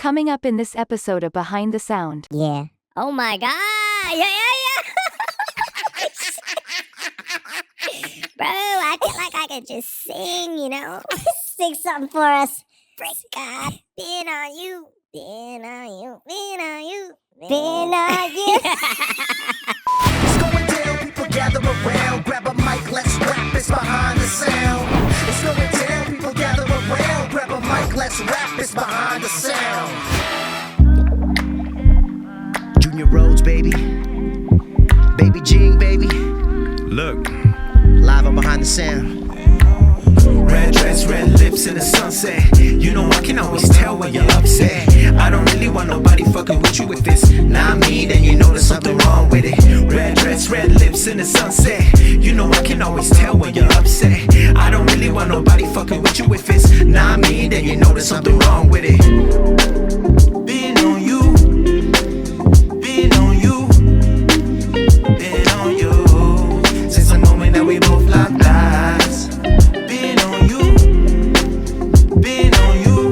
Coming up in this episode of Behind the Sound. Yeah. Oh my god! Yeah. Bro, I feel like I could just sing, you know? Sing something for us. Praise God, been on you, been on you, been on you, Been on you. It's going down, people gather around. Grab a mic, let's rap, it's behind the sound. It's going down, people gather around. Grab a mic, let's rap, it's behind the sound. Junior Rhodes, baby. Baby Jing, baby. Look. Live on Behind the Sound. Red dress, red lips in the sunset. You know I can always tell when you're upset. I don't really want nobody fucking with you. If it's not me, then you know there's something wrong with it. Red dress, red lips in the sunset. You know I can always tell when you're upset. I don't really want nobody fucking with you. If it's not me, then you know there's something wrong with it. Been on you. Been on you. Been on you. Since the moment that we both locked eyes. Been on you. Been on you.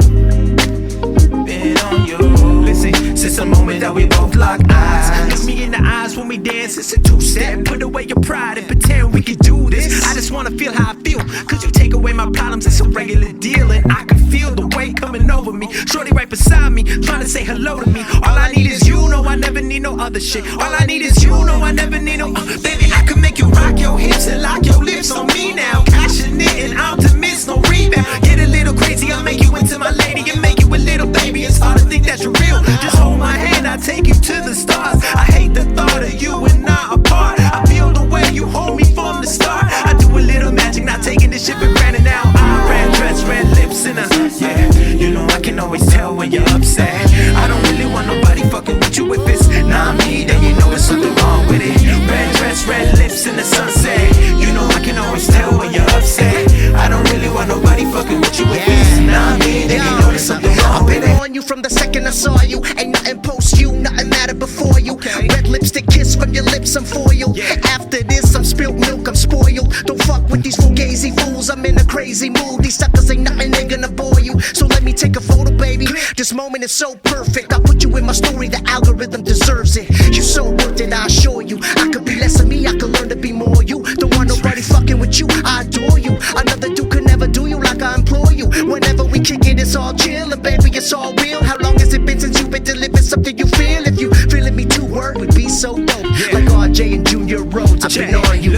Been on you. Listen, since the moment that we both locked eyes. Look me in the eyes when we dance, it's a two-step. Put away your pride and pretend we can do this. I just wanna feel how I feel, cause you take away my problems, it's a regular deal. And I can feel the weight coming over me. Shorty right beside me, trying to say hello to me. All I need is you, no I never need no other shit. All I need is you, no I never need no baby, I can make you rock your hips and lock your lips on me now. Passionate and optimist, no rebound. Get a little crazy, I'll make you into my lady and make you a little baby. It's hard to think that you're real. Just hold my hand, I'll take you to the stars. I hate the thought of you and I apart. I feel the way you hold me from the start. I do a little magic, not taking this shit for granted now. I red dress, red lips in a yeah. You know I can always tell when you're upset. I don't really want nobody fucking with you. If it's not me, then you know there's something wrong with it. Red dress, red lips in the sunset. You know I can always tell when you're upset. I don't really want nobody fucking with you. If it's not me, then you know there's something wrong with it. I've been on you from the second I saw you. Ain't nothing post you, nothing matter before you. Red lipstick kiss from your lips, I'm for you. After this, I'm spilled milk, I'm spoiled. Don't fuck with these fugazi fools, I'm in a crazy mood. These suckers ain't nothing, they gonna bore you. So let me take a photo, baby. This moment is so perfect. I'll put you in my story, the algorithm deserves it. You so worth it, I assure you. I could be less of me, I could learn to be more you. Don't want nobody fucking with you, I adore you. Another dude could never do you like I implore you. Whenever we kick it, it's all chill, and baby, it's all real. How long has it been since you've been delivering something you feel? If you feeling me too, word would be so dope. Like RJ and Junior Rhodes, I've been on you.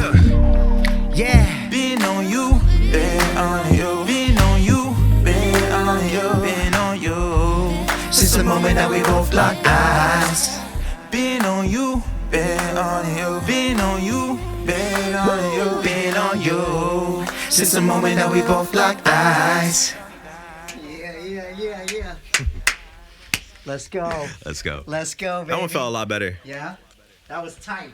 Yeah. Been on you, been on you, been on you, been on you, been on you. Since the moment that we both locked eyes. Been on you, been on you, been on you, been on you, been on you. Since the moment that we both locked eyes. Yeah. Let's go. Let's go. Let's go, baby. That one felt a lot better. Yeah? That was tight.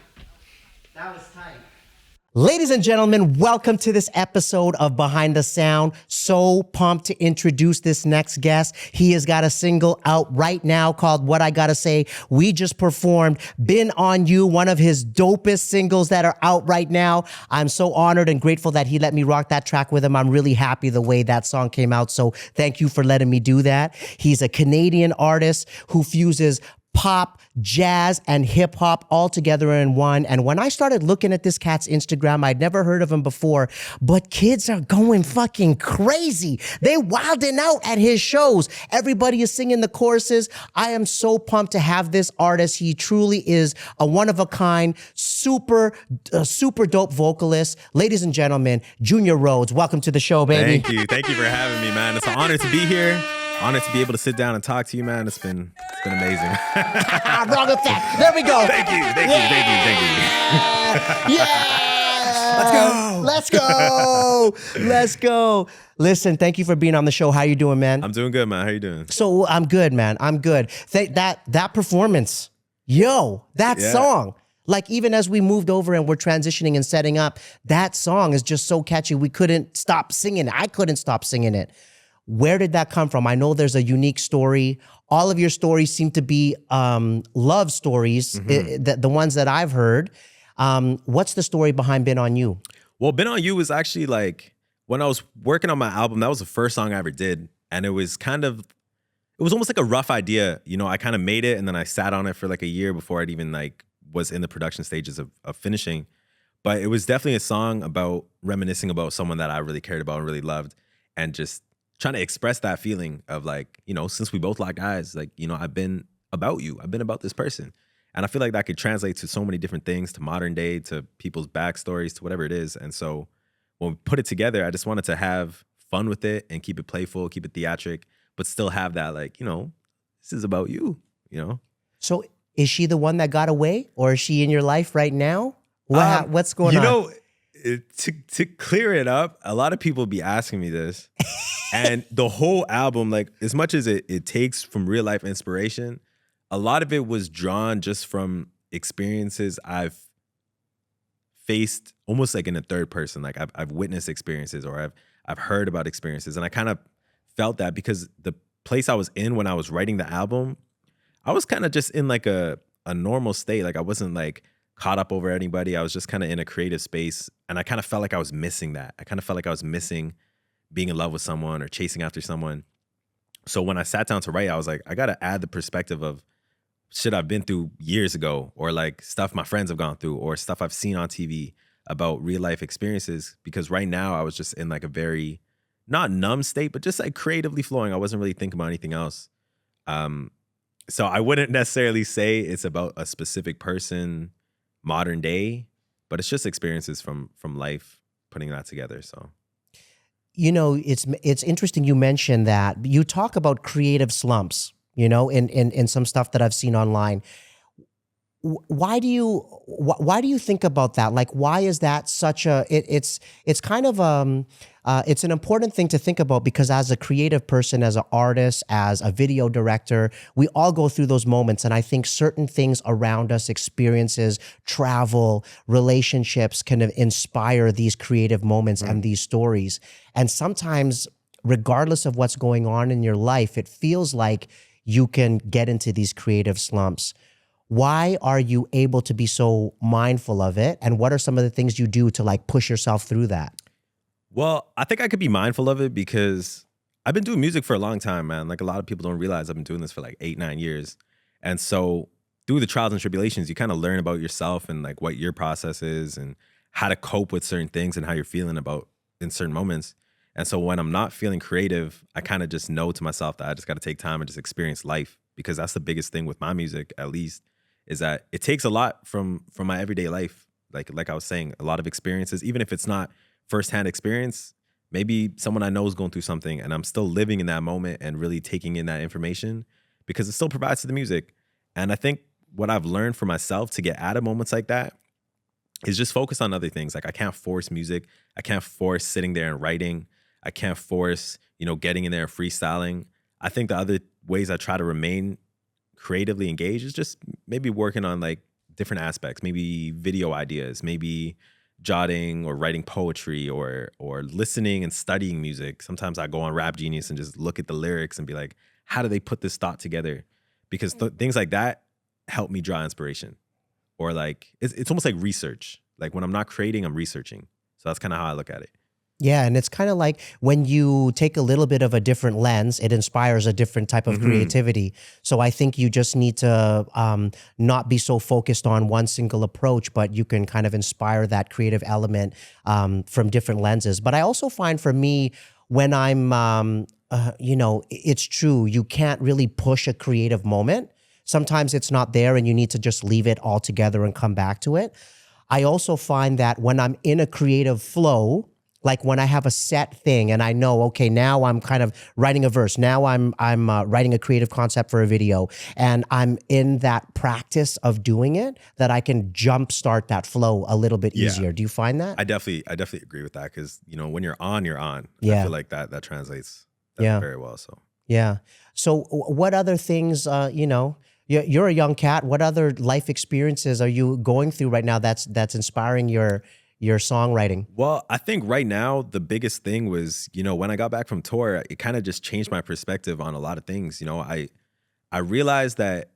Ladies and gentlemen, welcome to this episode of Behind the Sound. So pumped to introduce this next guest. He has got a single out right now called What I Gotta Say. We just performed Been On You, one of his dopest singles that are out right now. I'm so honored and grateful that he let me rock that track with him. I'm really happy the way that song came out. So thank you for letting me do that. He's a Canadian artist who fuses pop, jazz, and hip hop all together in one. And when I started looking at this cat's Instagram, I'd never heard of him before, but kids are going fucking crazy. They wilding out at his shows. Everybody is singing the choruses. I am so pumped to have this artist. He truly is a one-of-a-kind, super dope vocalist. Ladies and gentlemen, Junior Rhodes, welcome to the show, baby. Thank you for having me, man. It's an honor to be here. Honored to be able to sit down and talk to you, man. It's been amazing. Wrong effect. There we go. Thank you. Yeah. Let's go. Listen, thank you for being on the show. How you doing, man? I'm doing good, man. How you doing? So I'm good, man. I'm good. That performance, that song. Like even as we moved over and we're transitioning and setting up, that song is just so catchy. We couldn't stop singing it. I couldn't stop singing it. Where did that come from? I know there's a unique story. All of your stories seem to be love stories, the ones that I've heard. What's the story behind Been On You? Well, Been On You was actually like, when I was working on my album, that was the first song I ever did. And it was kind of, it was almost like a rough idea. You know, I kind of made it and then I sat on it for like a year before I'd even like was in the production stages of finishing. But it was definitely a song about reminiscing about someone that I really cared about and really loved, and just trying to express that feeling of like, you know, since we both locked eyes, like, you know, I've been about you. I've been about this person. And I feel like that could translate to so many different things, to modern day, to people's backstories, to whatever it is. And so when we put it together, I just wanted to have fun with it and keep it playful, keep it theatric, but still have that like, you know, this is about you, you know? So is she the one that got away, or is she in your life right now? What's going on? You know, to clear it up, a lot of people be asking me this. And the whole album, like as much as it takes from real life inspiration, a lot of it was drawn just from experiences I've faced almost like in a third person. Like I've witnessed experiences, or I've heard about experiences. And I kind of felt that because the place I was in when I was writing the album, I was kind of just in like a normal state. Like I wasn't like caught up over anybody. I was just kind of in a creative space. And I kind of felt like I was missing that. I kind of felt like I was missing being in love with someone or chasing after someone. So when I sat down to write, I was like, I got to add the perspective of shit I've been through years ago, or like stuff my friends have gone through, or stuff I've seen on TV about real life experiences. Because right now I was just in like a very, not numb state, but just like creatively flowing. I wasn't really thinking about anything else. So I wouldn't necessarily say it's about a specific person, modern day, but it's just experiences from life, putting that together. So, you know, it's interesting you mentioned that. You talk about creative slumps, you know, in some stuff that I've seen online. Why do you think about that? Like, why is that such a? It's kind of it's an important thing to think about, because as a creative person, as an artist, as a video director, we all go through those moments. And I think certain things around us, experiences, travel, relationships, can inspire these creative moments and these stories. And sometimes, regardless of what's going on in your life, it feels like you can get into these creative slumps. Why are you able to be so mindful of it? And what are some of the things you do to like push yourself through that? well, I think I could be mindful of it because I've been doing music for a long time, man. Like a lot of people don't realize I've been doing this for like 8-9 years. And so through the trials and tribulations, you kind of learn about yourself and like what your process is and how to cope with certain things and how you're feeling about in certain moments. And so when I'm not feeling creative, I kind of just know to myself that I just got to take time and just experience life, because that's the biggest thing with my music, at least, is that it takes a lot from my everyday life. Like I was saying, a lot of experiences, even if it's not firsthand experience, maybe someone I know is going through something and I'm still living in that moment and really taking in that information because it still provides to the music. And I think what I've learned for myself to get out of moments like that is just focus on other things. Like I can't force music. I can't force sitting there and writing. I can't force, getting in there and freestyling. I think the other ways I try to remain creatively engaged is just maybe working on like different aspects, maybe video ideas, maybe jotting or writing poetry or listening and studying music. Sometimes I go on Rap Genius and just look at the lyrics and be like, how do they put this thought together? Because things like that help me draw inspiration. Or like, it's almost like research. Like when I'm not creating, I'm researching. So that's kind of how I look at it. Yeah, and it's kind of like when you take a little bit of a different lens, it inspires a different type of creativity. So I think you just need to not be so focused on one single approach, but you can kind of inspire that creative element from different lenses. But I also find for me, when I'm, it's true, you can't really push a creative moment. Sometimes it's not there and you need to just leave it all together and come back to it. I also find that when I'm in a creative flow, like when I have a set thing and I know, okay, now I'm kind of writing a verse. Now I'm writing a creative concept for a video, and I'm in that practice of doing it, that I can jumpstart that flow a little bit easier. Do you find that? I definitely agree with that, because when you're on, you're on. Yeah. I feel like that translates very well. So yeah. So what other things, you're a young cat. What other life experiences are you going through right now that's inspiring your songwriting? Well, I think right now the biggest thing was, when I got back from tour, it kind of just changed my perspective on a lot of things. I realized that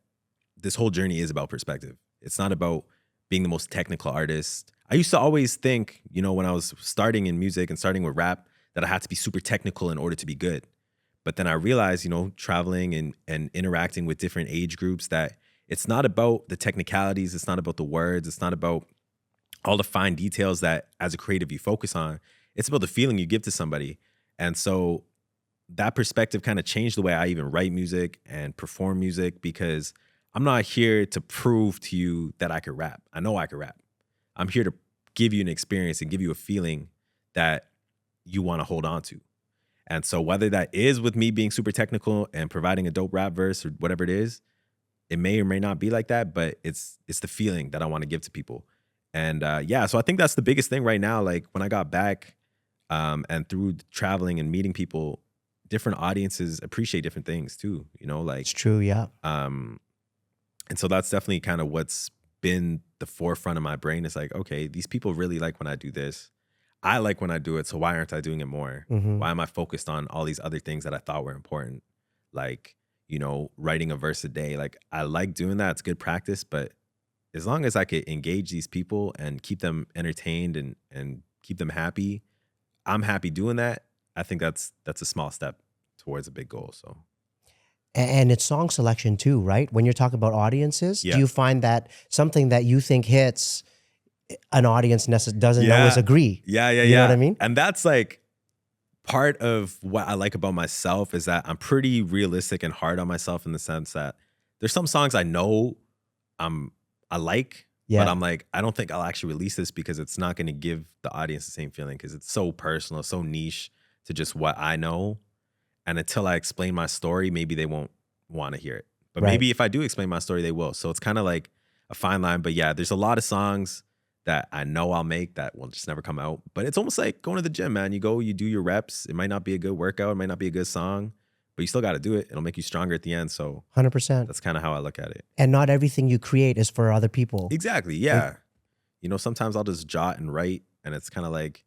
this whole journey is about perspective. It's not about being the most technical artist. I used to always think, when I was starting in music and starting with rap, that I had to be super technical in order to be good. But then I realized, traveling and interacting with different age groups, that it's not about the technicalities. It's not about the words. It's not about all the fine details that as a creative you focus on. It's about the feeling you give to somebody. And so that perspective kind of changed the way I even write music and perform music, because I'm not here to prove to you that I could rap. I know I could rap. I'm here to give you an experience and give you a feeling that you want to hold on to. And so whether that is with me being super technical and providing a dope rap verse or whatever it is, it may or may not be like that, but it's the feeling that I want to give to people. And so I think that's the biggest thing right now. Like when I got back and through traveling and meeting people, different audiences appreciate different things too, like. It's true, yeah. And so that's definitely kind of what's been the forefront of my brain. It's like, okay, these people really like when I do this. I like when I do it, so why aren't I doing it more? Mhm. Why am I focused on all these other things that I thought were important? Like, writing a verse a day. Like, I like doing that. It's good practice, but as long as I could engage these people and keep them entertained and keep them happy, I'm happy doing that. I think that's a small step towards a big goal. So And it's song selection too, right? When you're talking about audiences, Yeah. do you find that something that you think hits an audience doesn't always agree? Yeah. You know what I mean? And that's like part of what I like about myself, is that I'm pretty realistic and hard on myself, in the sense that there's some songs I know I like, Yeah. but I'm like, I don't think I'll actually release this because it's not going to give the audience the same feeling, because it's so personal, so niche to just what I know. And until I explain my story, maybe they won't want to hear it. But Right. maybe if I do explain my story, they will. So it's kind of like a fine line. But yeah, there's a lot of songs that I know I'll make that will just never come out. But it's almost like going to the gym, man. You go, you do your reps. It might not be a good workout. It might not be a good song, but you still got to do it. It'll make you stronger at the end. So 100%. that's kind of how I look at it. And not everything you create is for other people. Exactly. Yeah. Sometimes I'll just jot and write, and it's kind of like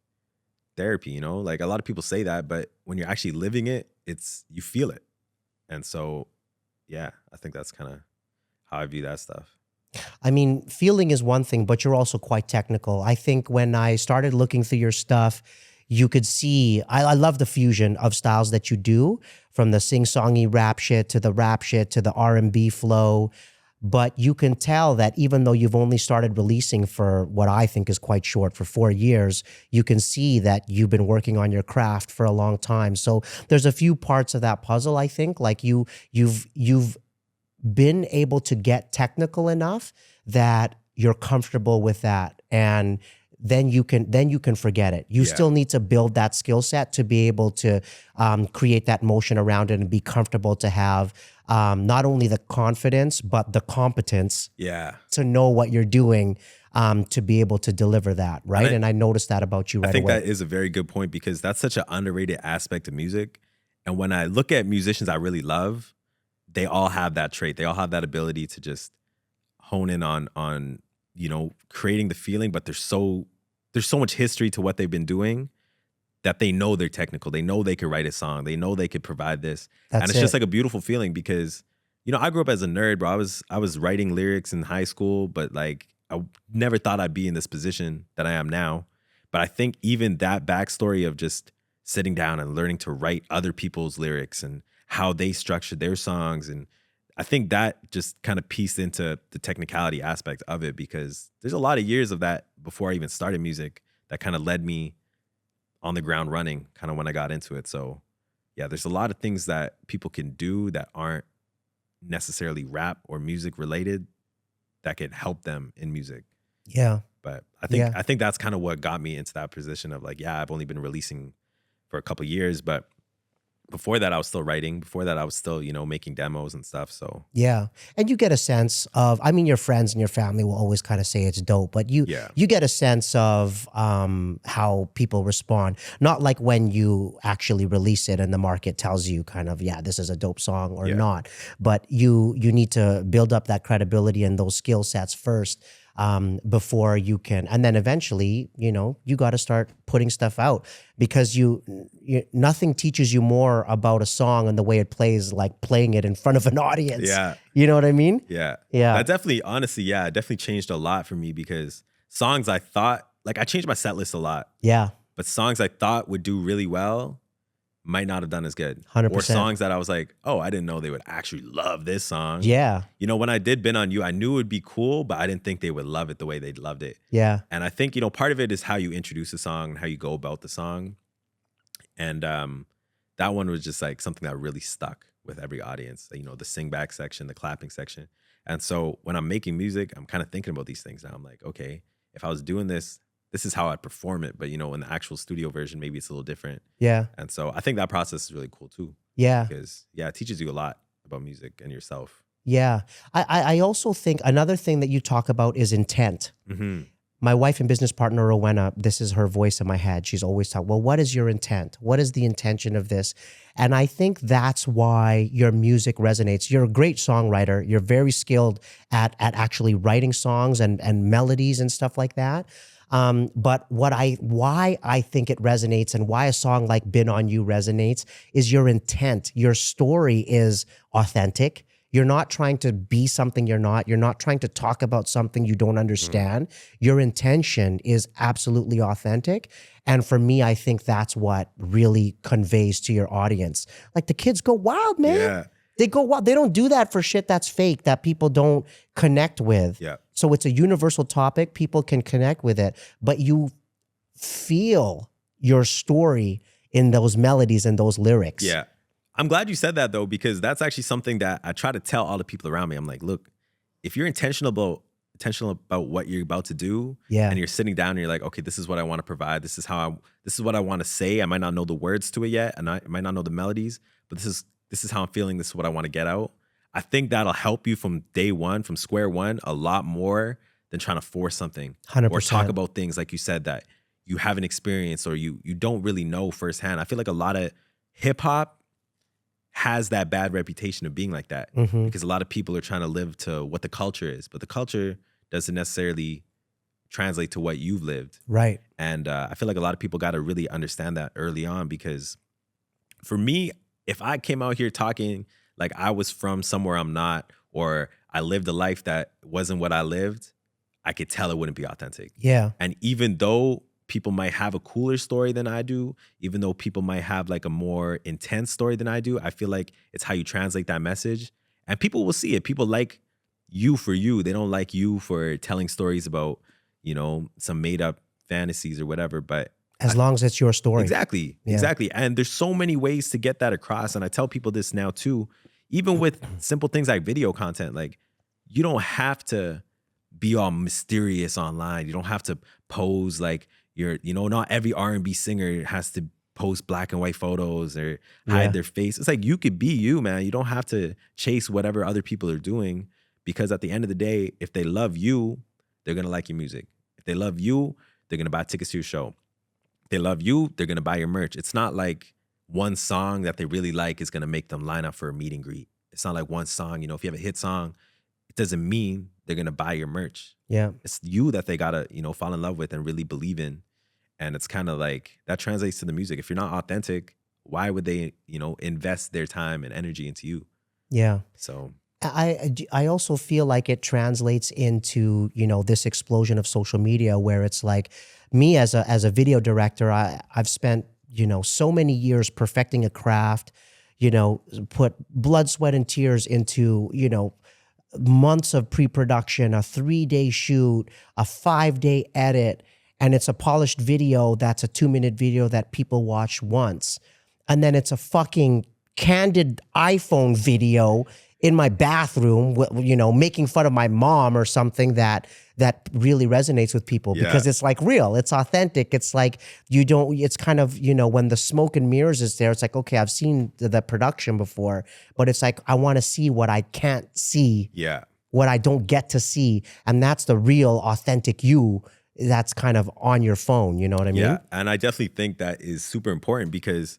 therapy, like a lot of people say that, but when you're actually living it, you feel it. And so, yeah, I think that's kind of how I view that stuff. I mean, feeling is one thing, but you're also quite technical. I think when I started looking through your stuff, you could see, I love the fusion of styles that you do, from the sing-songy rap shit to the rap shit to the R&B flow. But you can tell that even though you've only started releasing for what I think is quite short, for 4 years, you can see that you've been working on your craft for a long time. So there's a few parts of that puzzle, I think. Like you've been able to get technical enough that you're comfortable with that, and then you can forget it. You still need to build that skill set to be able to create that motion around it and be comfortable to have not only the confidence but the competence to know what you're doing, to be able to deliver that, right? And I noticed that about you right I think away. that is a very good point, because that's such an underrated aspect of music. And when I look at musicians I really love, they all have that trait. They all have that ability to just hone in on creating the feeling, but there's so much history to what they've been doing that they know they're technical. They know they could write a song. They know they could provide this. And it's just like a beautiful feeling, because, I grew up as a nerd, bro. I was writing lyrics in high school, but like I never thought I'd be in this position that I am now. But I think even that backstory of just sitting down and learning to write other people's lyrics and how they structured their songs, and I think that just kind of pieced into the technicality aspect of it, because there's a lot of years of that before I even started music that kind of led me on the ground running kind of when I got into it. So yeah, there's a lot of things that people can do that aren't necessarily rap or music related that can help them in music. Yeah. But I think that's kind of what got me into that position of like, yeah, I've only been releasing for a couple of years, but before that I was still writing. Before that I was still, making demos and stuff. So Yeah. And you get a sense of, I mean, your friends and your family will always kind of say it's dope, but you get a sense of how people respond. Not like when you actually release it and the market tells you kind of, yeah, this is a dope song or not. But you need to build up that credibility and those skill sets first, before you can, and then eventually, you got to start putting stuff out, because nothing teaches you more about a song and the way it plays like playing it in front of an audience. Yeah. You know what I mean? Yeah. Yeah. That definitely, honestly, it definitely changed a lot for me, because songs I thought, like I changed my set list a lot, Yeah. but songs I thought would do really well might not have done as good. 100%. Or songs that I was like, oh, I didn't know they would actually love this song. Yeah. You know, when I did Been On You, I knew it would be cool, but I didn't think they would love it the way they loved it. Yeah. And I think, you know, part of it is how you introduce the song and how you go about the song. And that one was just like something that really stuck with every audience, you know, the sing back section, the clapping section. And so when I'm making music, I'm kind of thinking about these things now. I'm like, okay, if I was doing this, this is how I'd perform it. But, you know, in the actual studio version, maybe it's a little different. Yeah. And so I think that process is really cool too. Yeah. Because, yeah, it teaches you a lot about music and yourself. Yeah. I also think another thing that you talk about is intent. Mm-hmm. My wife and business partner, Rowena, this is her voice in my head. She's always talking, well, what is your intent? What is the intention of this? And I think that's why your music resonates. You're a great songwriter. You're very skilled at actually writing songs and melodies and stuff like that. But why I think it resonates and why a song like Been On You resonates is your intent. Your story is authentic. You're not trying to be something you're not. You're not trying to talk about something you don't understand. Your intention is absolutely authentic. And for me, I think that's what really conveys to your audience. Like the kids go wild, man. Yeah. They go wild. They don't do that for shit that's fake that people don't connect with. Yeah. So it's a universal topic. People can connect with it, but you feel your story in those melodies and those lyrics. Yeah. I'm glad you said that though, because that's actually something that I try to tell all the people around me. I'm like, look, if you're intentional about what you're about to do, Yeah. and you're sitting down and you're like, okay, this is what I want to provide. This is what I want to say. I might not know the words to it yet, and I might not know the melodies, but this is how I'm feeling. This is what I want to get out. I think that'll help you from day one, from square one, a lot more than trying to force something 100%. or talk about things like you said that you haven't experienced or you don't really know firsthand. I feel like a lot of hip hop has that bad reputation of being like that because a lot of people are trying to live to what the culture is, but the culture doesn't necessarily translate to what you've lived. Right. And I feel like a lot of people got to really understand that early on, because for me, if I came out here talking like I was from somewhere I'm not, or I lived a life that wasn't what I lived, I could tell it wouldn't be authentic. Yeah. And even though people might have a cooler story than I do, even though people might have like a more intense story than I do, I feel like it's how you translate that message. And people will see it. People like you for you. They don't like you for telling stories about, you know, some made up fantasies or whatever. But As long as it's your story. exactly. Yeah. Exactly. And there's so many ways to get that across. And I tell people this now too, even with simple things like video content, like you don't have to be all mysterious online. You don't have to pose like not every R&B singer has to post black and white photos or hide their face. It's like you could be you, man. You don't have to chase whatever other people are doing, because at the end of the day, if they love you, they're going to like your music. If they love you, they're going to buy tickets to your show. If they love you, they're going to buy your merch. It's not like one song that they really like is going to make them line up for a meet and greet. It's not like one song, if you have a hit song, it doesn't mean they're going to buy your merch. Yeah. It's you that they got to, fall in love with and really believe in. And it's kind of like that translates to the music. If you're not authentic, why would they, invest their time and energy into you? Yeah. So I also feel like it translates into, this explosion of social media where it's like me as a video director, I've spent, so many years perfecting a craft, put blood, sweat, and tears into, months of pre-production, a 3-day shoot, a 5-day edit, and it's a polished video that's a 2-minute video that people watch once. And then it's a fucking candid iPhone video in my bathroom, making fun of my mom or something that really resonates with people because it's like real, it's authentic. It's like it's kind of, when the smoke and mirrors is there, it's like, okay, I've seen the production before, but it's like, I want to see what I can't see, what I don't get to see. And that's the real authentic you that's kind of on your phone. You know what I mean? Yeah. And I definitely think that is super important because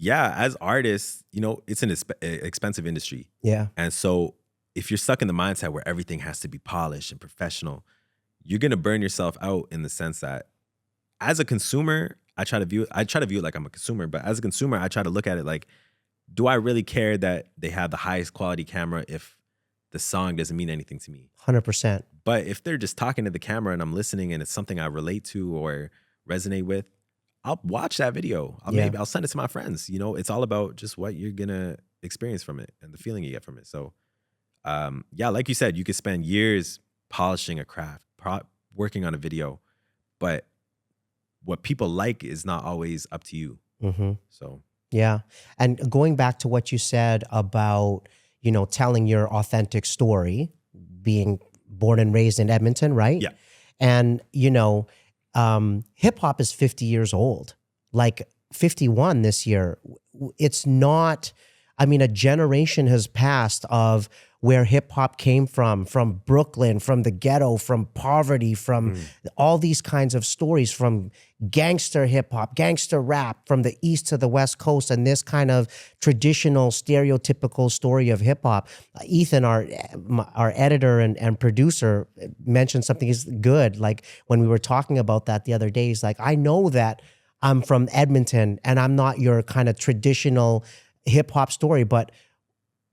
as artists, it's an expensive industry. Yeah. And so if you're stuck in the mindset where everything has to be polished and professional, you're going to burn yourself out in the sense that as a consumer, I try to view it like I'm a consumer, but as a consumer, I try to look at it like, do I really care that they have the highest quality camera if the song doesn't mean anything to me? 100%. But if they're just talking to the camera and I'm listening and it's something I relate to or resonate with, I'll watch that video. I'll send it to my friends. You know, it's all about just what you're gonna experience from it and the feeling you get from it. So, yeah, like you said, you could spend years polishing a craft, working on a video, but what people like is not always up to you. So, yeah. And going back to what you said about, you know, telling your authentic story, being born and raised in Edmonton, right? Yeah. And, you know, hip hop is 50 years old, like 51 this year. It's not, I mean, a generation has passed of where hip hop came from Brooklyn, from the ghetto, from poverty, from all these kinds of stories, from gangster hip hop, gangster rap, from the East to the West Coast, and this kind of traditional, stereotypical story of hip hop. Ethan, our editor and producer, mentioned something is good. Like when we were talking about that the other day, he's like, I know that I'm from Edmonton and I'm not your kind of traditional hip hop story, but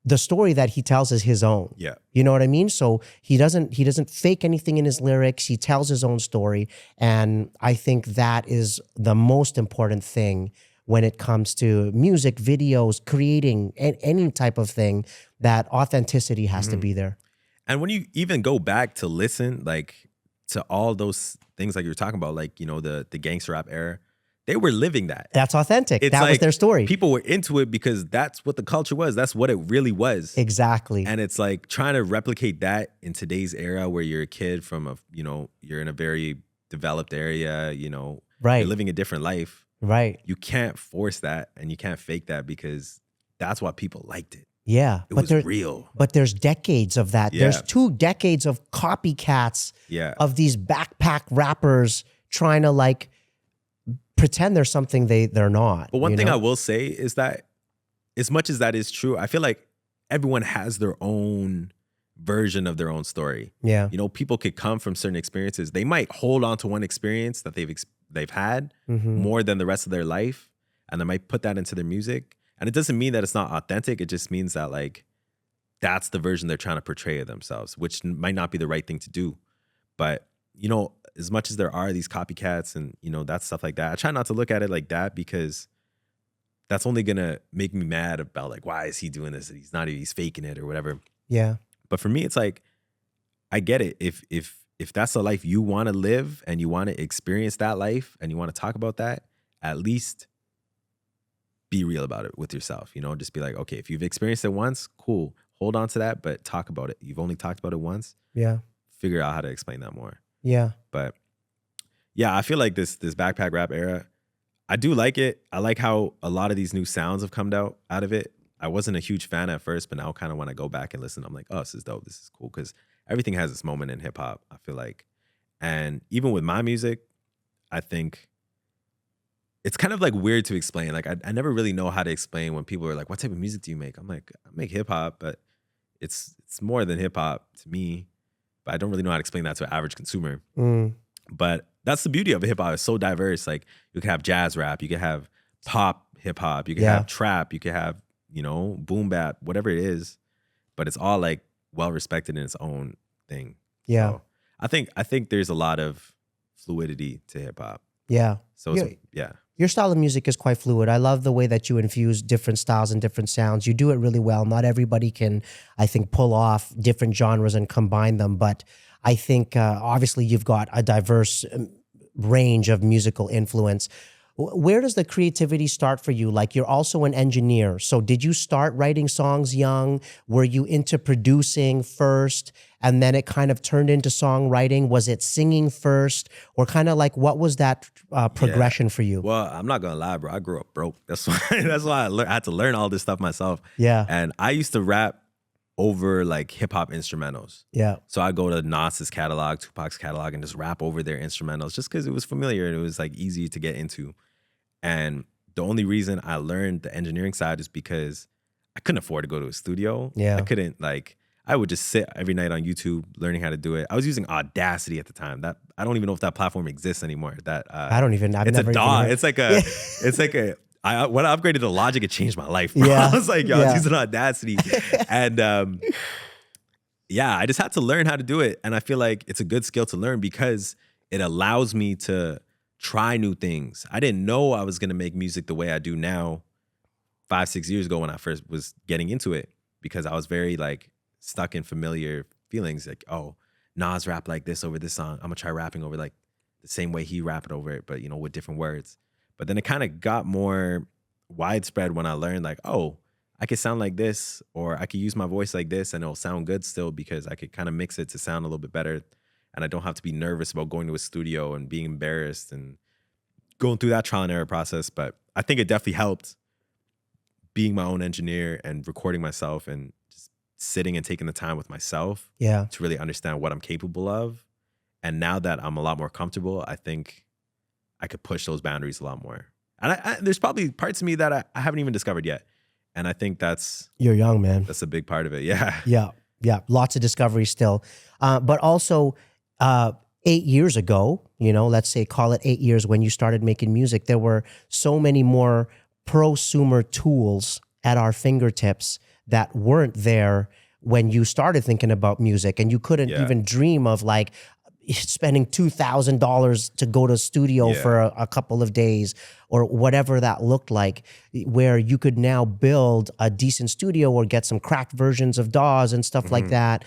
the story that he tells is his own. yeah. You know what I mean? So he doesn't fake anything in his lyrics. He tells his own story. And I think that is the most important thing when it comes to music, videos, creating any type of thing, that authenticity has to be there. And when you even go back to listen, like to all those things like you were talking about, like, you know, the gangster rap era, they were living that. That's authentic. It's That was like their story. People were into it because that's what the culture was. That's what it really was. Exactly. And it's like trying to replicate that in today's era where you're a kid from a, you know, you're in a very developed area, you know, Right. you're living a different life. Right. You can't force that and you can't fake that because that's why people liked it. Yeah. It was real. But there's decades of that. Yeah. There's 2 decades of copycats Yeah. of these backpack rappers trying to like pretend they're something they're not. But one thing I will say is that as much as that is true, I feel like everyone has their own version of their own story. Yeah. You know, people could come from certain experiences. They might hold on to one experience that they've had more than the rest of their life, and they might put that into their music. And it doesn't mean that it's not authentic. It just means that like that's the version they're trying to portray of themselves, which might not be the right thing to do. But, you know, as much as there are these copycats and, you know, that stuff like that, I try not to look at it like that because that's only going to make me mad about like, why is he doing this? He's faking it or whatever. Yeah. But for me, it's like, I get it. If that's the life you want to live and you want to experience that life and you want to talk about that, at least be real about it with yourself. You know, just be like, okay, if you've experienced it once, cool. Hold on to that, but talk about it. You've only talked about it once. Yeah. Figure out how to explain that more. Yeah. But yeah, I feel like this backpack rap era, I do like it. I like how a lot of these new sounds have come out of it. I wasn't a huge fan at first, but now kind of when I go back and listen, I'm like, oh, this is dope. This is cool. Because everything has its moment in hip hop, I feel like. And even with my music, I think it's kind of like weird to explain. Like I never really know how to explain when people are like, what type of music do you make? I'm like, I make hip hop, but it's more than hip hop to me. But I don't really know how to explain that to an average consumer. But that's the beauty of hip hop. It's so diverse. Like you can have jazz rap, you can have pop hip hop, you can have trap, you can have, you know, boom bap, whatever it is. But it's all like well respected in its own thing. Yeah. So I think there's a lot of fluidity to hip hop. Yeah. So it's, yeah. Your style of music is quite fluid. I love the way that you infuse different styles and different sounds. You do it really well. Not everybody can, I think, pull off different genres and combine them. But I think obviously you've got a diverse range of musical influence. Where does the creativity start for you? Like you're also an engineer. So did you start writing songs young? Were you into producing first and then it kind of turned into songwriting? Was it singing first? Or kind of like what was that progression for you? Well, I'm not gonna lie, bro. I grew up broke. That's why I had to learn all this stuff myself. Yeah. And I used to rap over like hip hop instrumentals. Yeah. So I go to Nas's catalog, Tupac's catalog, and just rap over their instrumentals just because it was familiar and it was like easy to get into. And the only reason I learned the engineering side is because I couldn't afford to go to a studio. Yeah. I couldn't I would just sit every night on YouTube learning how to do it. I was using Audacity at the time. That I don't even know if that platform exists anymore. I don't even. I've it's never a DAW. even It's like a. It's like a. When I upgraded to Logic, it changed my life. Bro. Yeah. I was like, yo, I Yeah. was using Audacity, and yeah, I just had to learn how to do it. And I feel like it's a good skill to learn because it allows me to try new things. I didn't know I was going to make music the way I do now 5-6 years ago when I first was getting into it, because I was very like stuck in familiar feelings. Like, oh, Nas rap like this over this song. I'm gonna try rapping over like the same way he rapped over it, but with different words. But then it kind of got more widespread when I learned like, oh, I could sound like this, or I could use my voice like this and it'll sound good still, because I could kind of mix it to sound a little bit better. And I don't have to be nervous about going to a studio and being embarrassed and going through that trial and error process. But I think it definitely helped being my own engineer and recording myself and just sitting and taking the time with myself Yeah. to really understand what I'm capable of. And now that I'm a lot more comfortable, I think I could push those boundaries a lot more. And there's probably parts of me that I haven't even discovered yet. And I think You're young, man. that's a big part of it. Yeah. Yeah. Lots of discovery still. But also 8 years ago, let's say call it 8 years when you started making music, there were so many more prosumer tools at our fingertips that weren't there when you started thinking about music. And you couldn't even dream of like spending $2,000 to go to a studio for a couple of days or whatever that looked like, where you could now build a decent studio or get some cracked versions of DAWs and stuff like that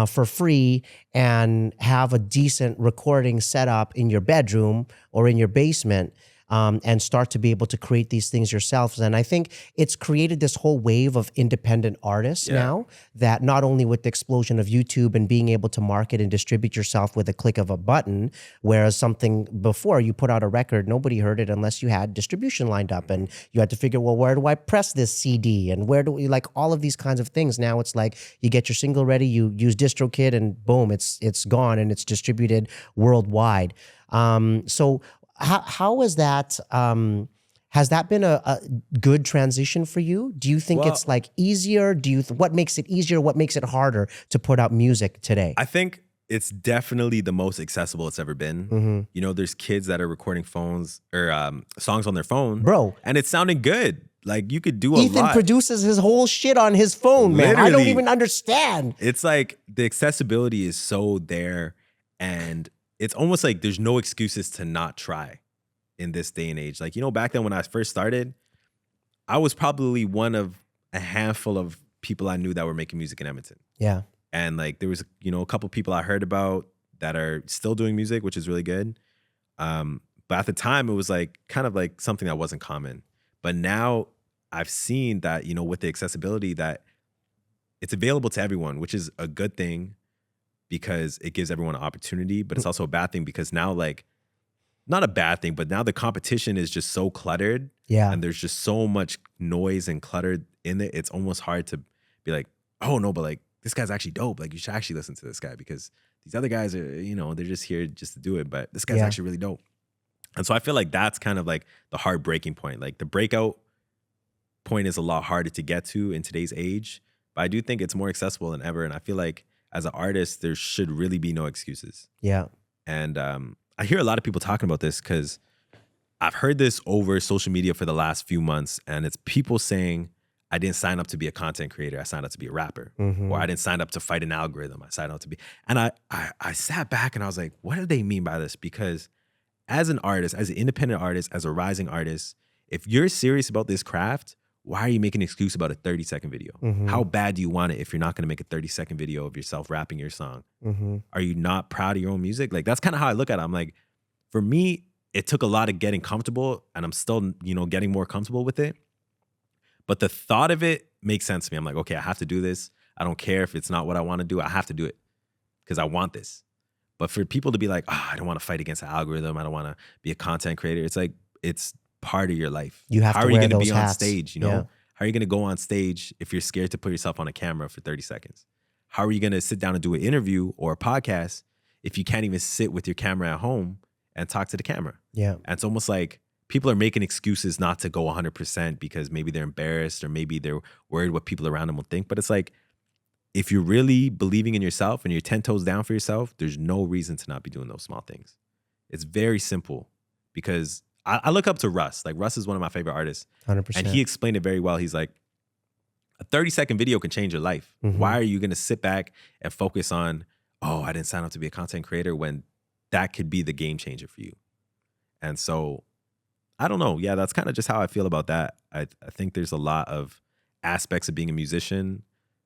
for free and have a decent recording setup in your bedroom or in your basement. And start to be able to create these things yourselves. And I think it's created this whole wave of independent artists now that not only with the explosion of YouTube and being able to market and distribute yourself with a click of a button, whereas something before you put out a record, nobody heard it unless you had distribution lined up and you had to figure, well, where do I press this CD? And where do we like all of these kinds of things? Now it's like you get your single ready, you use DistroKid and boom, it's gone and it's distributed worldwide. So how is that? Has that been a good transition for you? Do you think it's like easier? What makes it easier? What makes it harder to put out music today? I think it's definitely the most accessible it's ever been. There's kids that are recording phones or songs on their phone, Bro. and it's sounding good. Like you could do a lot. Ethan produces his whole shit on his phone, man. I don't Literally. even understand. It's like the accessibility is so there, and it's almost like there's no excuses to not try in this day and age. Like, back then when I first started, I was probably one of a handful of people I knew that were making music in Edmonton. Yeah. And like there was, a couple people I heard about that are still doing music, which is really good. But at the time it was like kind of like something that wasn't common. But now I've seen that, with the accessibility that it's available to everyone, which is a good thing because it gives everyone an opportunity, but it's also a bad thing because now like, not a bad thing, but now the competition is just so cluttered. Yeah. And there's just so much noise and clutter in it. It's almost hard to be like, oh no, but like this guy's actually dope. Like you should actually listen to this guy because these other guys are, they're just here just to do it. But this guy's actually really dope. And so I feel like that's kind of like the heartbreaking point. Like the breakout point is a lot harder to get to in today's age. But I do think it's more accessible than ever. And I feel like as an artist, there should really be no excuses. Yeah. And I hear a lot of people talking about this because I've heard this over social media for the last few months. And it's people saying, I didn't sign up to be a content creator. I signed up to be a rapper. Or I didn't sign up to fight an algorithm. I signed up to be. And I sat back and I was like, what do they mean by this? Because as an artist, as an independent artist, as a rising artist, if you're serious about this craft, why are you making an excuse about a 30-second video? How bad do you want it if you're not going to make a 30-second video of yourself rapping your song? Are you not proud of your own music? Like, that's kind of how I look at it. I'm like, for me, it took a lot of getting comfortable, and I'm still, getting more comfortable with it. But the thought of it makes sense to me. I'm like, okay, I have to do this. I don't care if it's not what I want to do. I have to do it because I want this. But for people to be like, I don't want to fight against the algorithm. I don't want to be a content creator. It's like, it's part of your life. You have How to are you wear going to those be on hats. stage? Yeah. How are you going to go on stage if you're scared to put yourself on a camera for 30 seconds? How are you going to sit down and do an interview or a podcast if you can't even sit with your camera at home and talk to the camera? Yeah. And it's almost like people are making excuses not to go 100% because maybe they're embarrassed or maybe they're worried what people around them will think. But it's like, if you're really believing in yourself and you're 10 toes down for yourself, there's no reason to not be doing those small things. It's very simple because I look up to Russ. Like, Russ is one of my favorite artists. 100%. And he explained it very well. He's like, a 30-second video can change your life. Why are you going to sit back and focus on, I didn't sign up to be a content creator when that could be the game changer for you? And so I don't know. Yeah, that's kind of just how I feel about that. I think there's a lot of aspects of being a musician.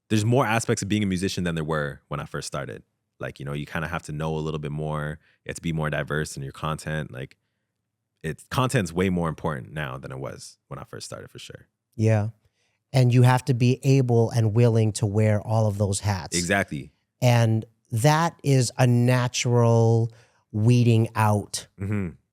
There's more aspects of being a musician than there were when I first started. Like, you know, you kind of have to know a little bit more. You have to be more diverse in your content. Like, content's way more important now than it was when I first started, for sure. Yeah. And you have to be able and willing to wear all of those hats. Exactly. And that is a natural weeding out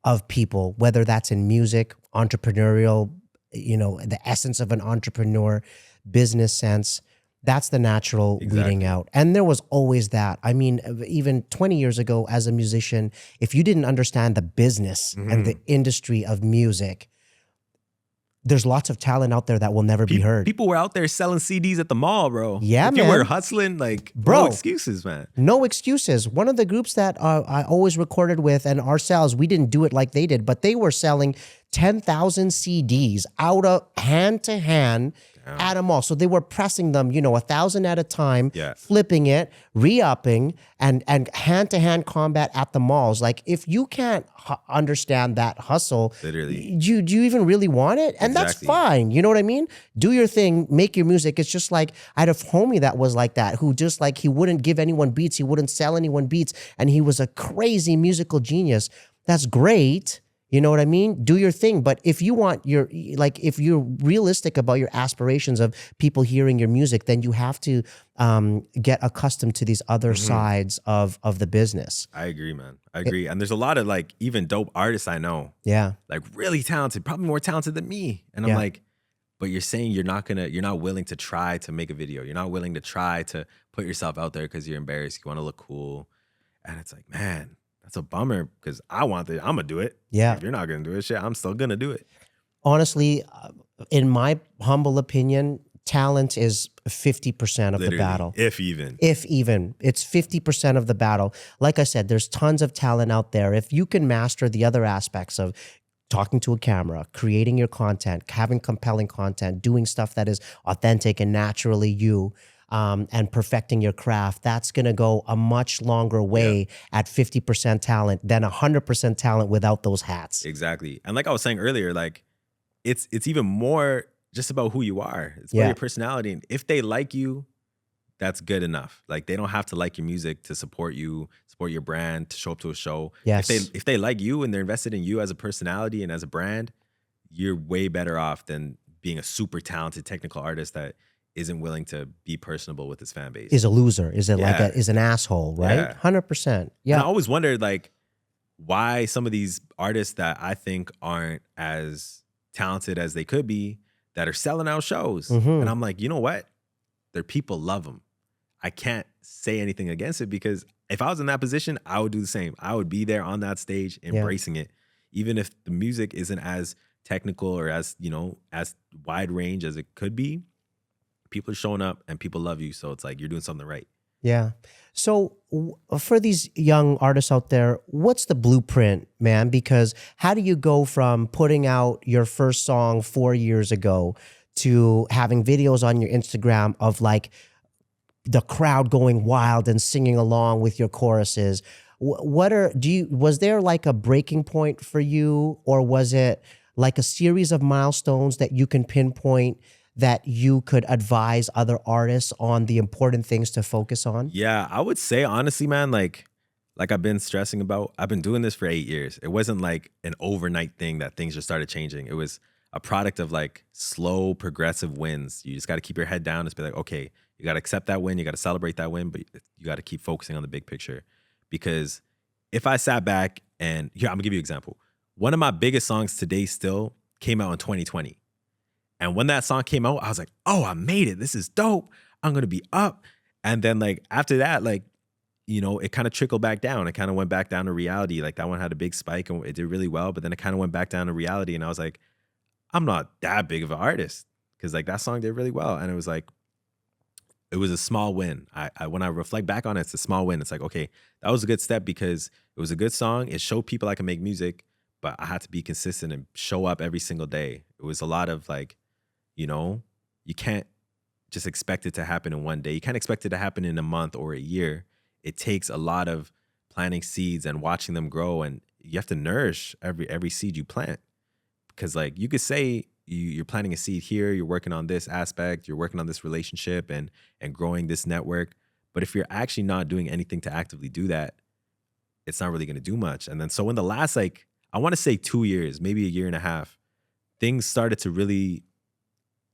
of people, whether that's in music, entrepreneurial, you know, the essence of an entrepreneur, business sense. That's the natural weeding out. And there was always that. I mean, even 20 years ago as a musician, if you didn't understand the business and the industry of music, there's lots of talent out there that will never be heard. People were out there selling CDs at the mall, bro. Yeah, if man. you were hustling, like, Bro. no excuses, man. No excuses. One of the groups that I always recorded with and ourselves, we didn't do it like they did, but they were selling 10,000 CDs out of hand to hand at a mall. So they were pressing them, you know, 1,000 at a time, flipping it, re-upping, and hand to hand combat at the malls. Like, if you can't understand that hustle, literally, do you even really want it? And that's fine. You know what I mean? Do your thing, make your music. It's just like, I had a homie that was like that, who just like, he wouldn't give anyone beats. He wouldn't sell anyone beats. And he was a crazy musical genius. That's great. You know what I mean? Do your thing. But if you want if you're realistic about your aspirations of people hearing your music, then you have to get accustomed to these other sides of the business. I agree, man. I agree. And there's a lot of like even dope artists I know. Yeah. Like really talented, probably more talented than me. And I'm like, but you're saying you're not willing to try to make a video. You're not willing to try to put yourself out there because you're embarrassed. You want to look cool. And it's like, man, that's a bummer because I'm going to do it. Yeah. If you're not going to do it, shit, I'm still going to do it. Honestly, in my humble opinion, talent is 50% of the battle. If even. It's 50% of the battle. Like I said, there's tons of talent out there. If you can master the other aspects of talking to a camera, creating your content, having compelling content, doing stuff that is authentic and naturally you, and perfecting your craft, that's going to go a much longer way at 50% talent than 100% talent without those hats. Exactly. And like I was saying earlier, like it's even more just about who you are. It's about your personality. And if they like you, that's good enough. Like they don't have to like your music to support you, support your brand, to show up to a show. Yes. If they like you and they're invested in you as a personality and as a brand, you're way better off than being a super talented technical artist that isn't willing to be personable with his fan base. Is a loser. Is it like is an asshole, right? Yeah. 100%. Yeah. And I always wondered like why some of these artists that I think aren't as talented as they could be that are selling out shows. And I'm like, you know what? Their people love them. I can't say anything against it because if I was in that position, I would do the same. I would be there on that stage embracing it. Even if the music isn't as technical or as, you know, as wide range as it could be, people are showing up and people love you. So it's like you're doing something right. Yeah. So for these young artists out there, what's the blueprint, man? Because how do you go from putting out your first song 4 years ago to having videos on your Instagram of like the crowd going wild and singing along with your choruses? Was there like a breaking point for you, or was it like a series of milestones that you can pinpoint that you could advise other artists on the important things to focus on? Yeah, I would say honestly, man, like I've been stressing about, I've been doing this for 8 years. It wasn't like an overnight thing that things just started changing. It was a product of like slow, progressive wins. You just got to keep your head down and be like, okay, you got to accept that win. You got to celebrate that win, but you got to keep focusing on the big picture. Because if I sat back and, here, I'm gonna give you an example. One of my biggest songs today still came out in 2020. And when that song came out, I was like, oh, I made it. This is dope. I'm going to be up. And then like after that, like, you know, it kind of trickled back down. It kind of went back down to reality. Like that one had a big spike and it did really well, but then it kind of went back down to reality. And I was like, I'm not that big of an artist because like that song did really well. And it was like, it was a small win. When I reflect back on it, it's a small win. It's like, okay, that was a good step because it was a good song. It showed people I can make music, but I had to be consistent and show up every single day. It was a lot of like, you know, you can't just expect it to happen in one day. You can't expect it to happen in a month or a year. It takes a lot of planting seeds and watching them grow. And you have to nourish every seed you plant. Because like you could say you're planting a seed here, you're working on this aspect, you're working on this relationship and growing this network. But if you're actually not doing anything to actively do that, it's not really going to do much. And then so in the last, like, I want to say 2 years, maybe a year and a half, things started to really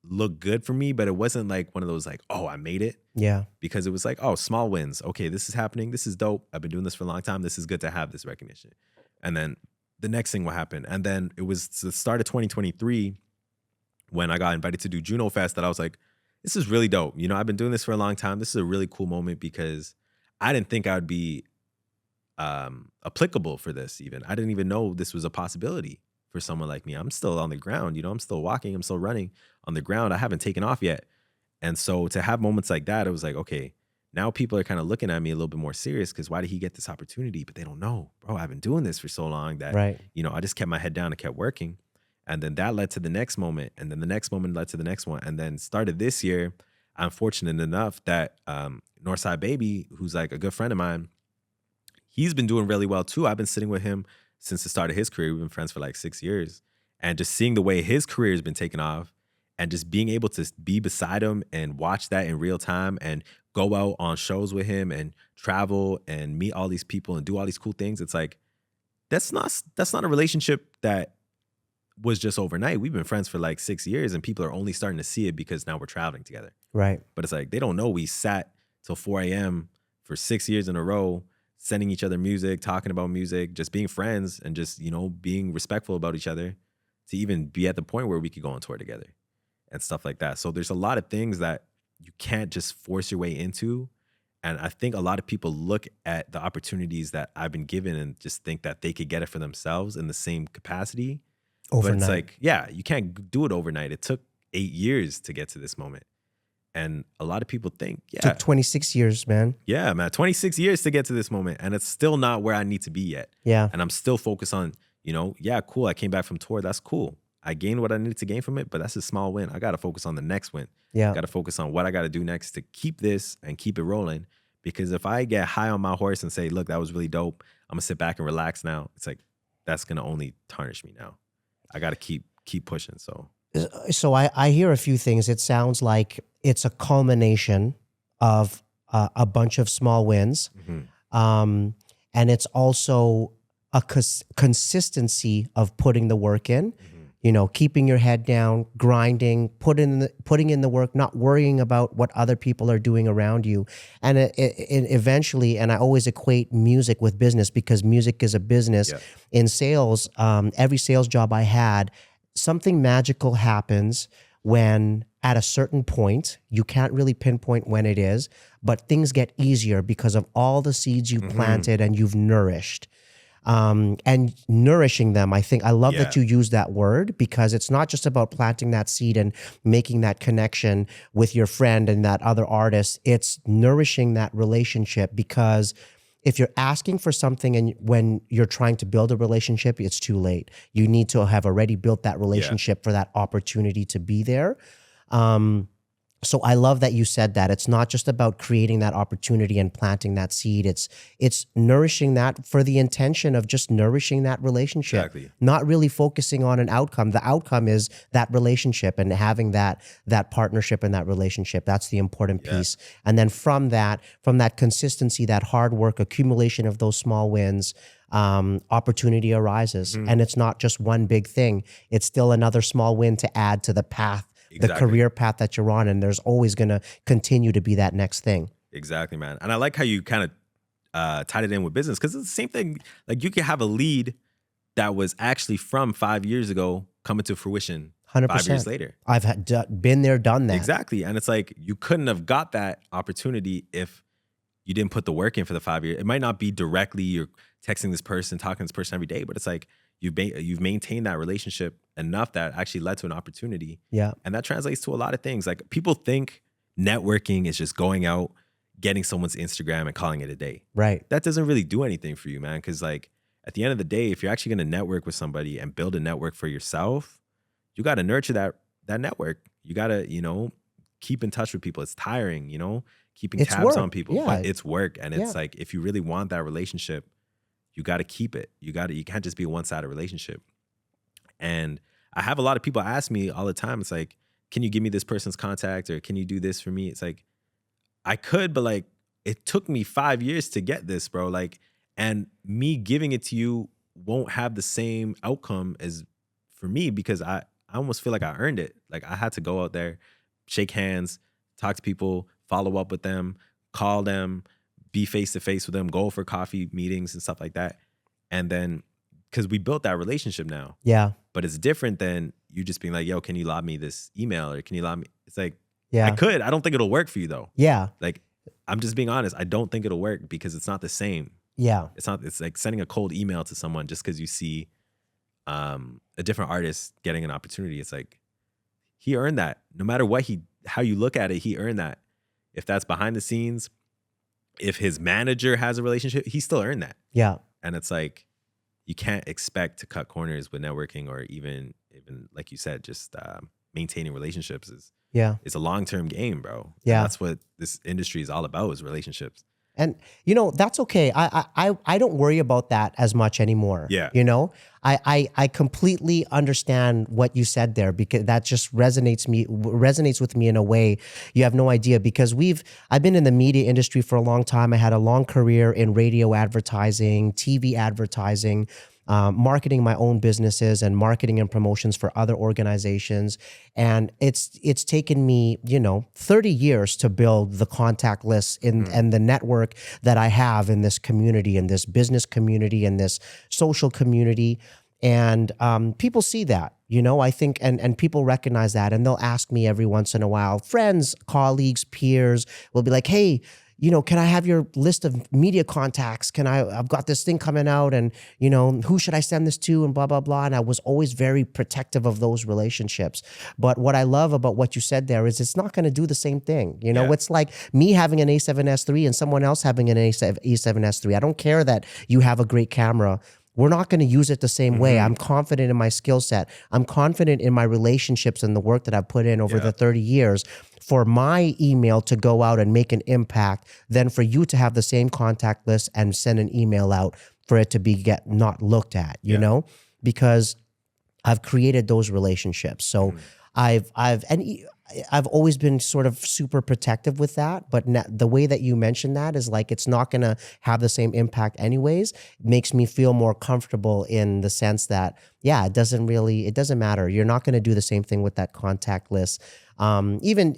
look good for me, but it wasn't like one of those like, oh, I made it. Yeah. Because it was like, oh, small wins. Okay, this is happening. This is dope. I've been doing this for a long time. This is good to have this recognition. And then the next thing will happen. And then it was the start of 2023 when I got invited to do Juno Fest that I was like, this is really dope. You know, I've been doing this for a long time. This is a really cool moment because I didn't think I would be applicable for this even. I didn't even know this was a possibility for someone like me. I'm still on the ground, you know, I'm still walking, I'm still running on the ground. I haven't taken off yet. And so to have moments like that, it was like, okay, now people are kind of looking at me a little bit more serious because why did he get this opportunity? But they don't know, bro, I've been doing this for so long that, you know, I just kept my head down and kept working. And then that led to the next moment. And then the next moment led to the next one. And then started this year, I'm fortunate enough that Northside Baby, who's like a good friend of mine, he's been doing really well too. I've been sitting with him since the start of his career. We've been friends for like 6 years. And just seeing the way his career has been taken off and just being able to be beside him and watch that in real time and go out on shows with him and travel and meet all these people and do all these cool things. It's like, that's not a relationship that was just overnight. We've been friends for like 6 years and people are only starting to see it because now we're traveling together. Right. But it's like, they don't know we sat till 4 a.m. for 6 years in a row, sending each other music, talking about music, just being friends and just, you know, being respectful about each other to even be at the point where we could go on tour together and stuff like that. So there's a lot of things that you can't just force your way into. And I think a lot of people look at the opportunities that I've been given and just think that they could get it for themselves in the same capacity. Overnight. But it's like, yeah, you can't do it overnight. It took 8 years to get to this moment. And a lot of people think, yeah. Took 26 years, man. Yeah, man, 26 years to get to this moment. And it's still not where I need to be yet. Yeah. And I'm still focused on, you know, yeah, cool. I came back from tour. That's cool. I gained what I needed to gain from it, but that's a small win. I got to focus on the next win. Yeah. Got to focus on what I got to do next to keep this and keep it rolling. Because if I get high on my horse and say, look, that was really dope, I'm going to sit back and relax now. It's like, that's going to only tarnish me now. I got to keep pushing. So I hear a few things. It sounds like it's a culmination of a bunch of small wins. mm-hmm. And it's also a consistency of putting the work in, you know, keeping your head down, grinding, putting in the work, not worrying about what other people are doing around you. And it eventually, and I always equate music with business because music is a business. Yeah. In sales, every sales job I had, something magical happens when at a certain point, you can't really pinpoint when it is, but things get easier because of all the seeds you planted and you've nourished. And nourishing them, I love that you use that word because it's not just about planting that seed and making that connection with your friend and that other artist. It's nourishing that relationship because if you're asking for something and when you're trying to build a relationship, it's too late. You need to have already built that relationship for that opportunity to be there. So I love that you said that. It's not just about creating that opportunity and planting that seed. It's nourishing that for the intention of just nourishing that relationship. Exactly. Not really focusing on an outcome. The outcome is that relationship and having that partnership and that relationship. That's the important piece. And then from that consistency, that hard work, accumulation of those small wins, opportunity arises. And it's not just one big thing. It's still another small win to add to the path. The career path that you're on, and there's always going to continue to be that next thing. Exactly, man. And I like how you kind of tied it in with business because it's the same thing. Like you can have a lead that was actually from 5 years ago coming to fruition 100%. 5 years later. I've been there, done that. Exactly. And it's like you couldn't have got that opportunity if you didn't put the work in for the 5 years. It might not be directly you're texting this person, talking to this person every day, but it's like you've maintained that relationship enough that actually led to an opportunity. Yeah. And that translates to a lot of things. Like people think networking is just going out, getting someone's Instagram and calling it a day. Right. That doesn't really do anything for you, man. Because like at the end of the day, if you're actually going to network with somebody and build a network for yourself, you got to nurture that network. You got to, you know, keep in touch with people. It's tiring, you know, keeping tabs on people, but it's work. And it's like, if you really want that relationship, you got to keep it. You can't just be a one-sided relationship. And I have a lot of people ask me all the time. It's like, can you give me this person's contact, or can you do this for me? It's like, I could, but like, it took me 5 years to get this, bro. Like, and me giving it to you won't have the same outcome as for me, because I almost feel like I earned it. Like, I had to go out there, shake hands, talk to people, follow up with them, call them, be face to face with them, go for coffee meetings and stuff like that. And then, because we built that relationship now. Yeah. But it's different than you just being like, yo, can you lob me this email, or can you lob me? It's like, Yeah. I could. I don't think it'll work for you though. Yeah. Like, I'm just being honest. I don't think it'll work because it's not the same. Yeah. It's like sending a cold email to someone just because you see a different artist getting an opportunity. It's like, he earned that. No matter how you look at it, he earned that. If that's behind the scenes, if his manager has a relationship, he still earned that. Yeah. And it's like, you can't expect to cut corners with networking, or even like you said, just maintaining relationships is a long-term game, bro. Yeah. And that's what this industry is all about, is relationships. And that's okay. I don't worry about that as much anymore. Yeah. I completely understand what you said there, because that just resonates with me in a way you have no idea, because I've been in the media industry for a long time. I had a long career in radio advertising, TV advertising, marketing my own businesses and marketing and promotions for other organizations. And it's taken me, 30 years to build the contact list and the network that I have in this community, in this business community, in this social community. And people see that, I think, and people recognize that, and they'll ask me every once in a while, friends, colleagues, peers will be like, hey, can I have your list of media contacts? I've got this thing coming out, and, who should I send this to, and blah, blah, blah. And I was always very protective of those relationships. But what I love about what you said there is it's not going to do the same thing. It's like me having an A7S III and someone else having an A7S III. I don't care that you have a great camera. We're not going to use it the same way. I'm confident in my skill set. I'm confident in my relationships and the work that I've put in over the 30 years for my email to go out and make an impact than for you to have the same contact list and send an email out for it to be not looked at, because I've created those relationships. So I've always been sort of super protective with that, but the way that you mentioned that is like, it's not going to have the same impact anyways. It makes me feel more comfortable in the sense that, it doesn't matter. You're not going to do the same thing with that contact list. Even,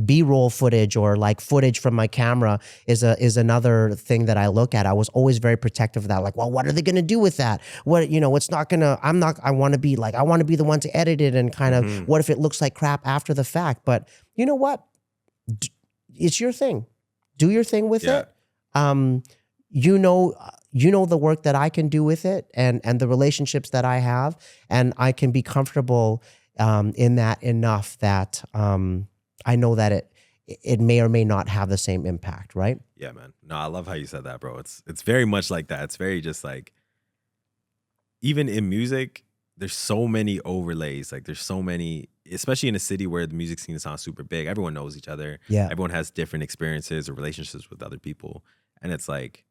B-roll footage or like footage from my camera is another thing that I look at. I was always very protective of that. Like, well, what are they going to do with that? What, it's not going to, I want to be the one to edit it and kind of, what if it looks like crap after the fact? But you know what? It's your thing. Do your thing with it. You know the work that I can do with it and the relationships that I have, and I can be comfortable in that enough that I know that it may or may not have the same impact, right? Yeah, man. No, I love how you said that, bro. It's very much like that. It's very just like, even in music, there's so many overlays. Like, there's so many, especially in a city where the music scene sounds super big. Everyone knows each other. Yeah. Everyone has different experiences or relationships with other people. And it's like,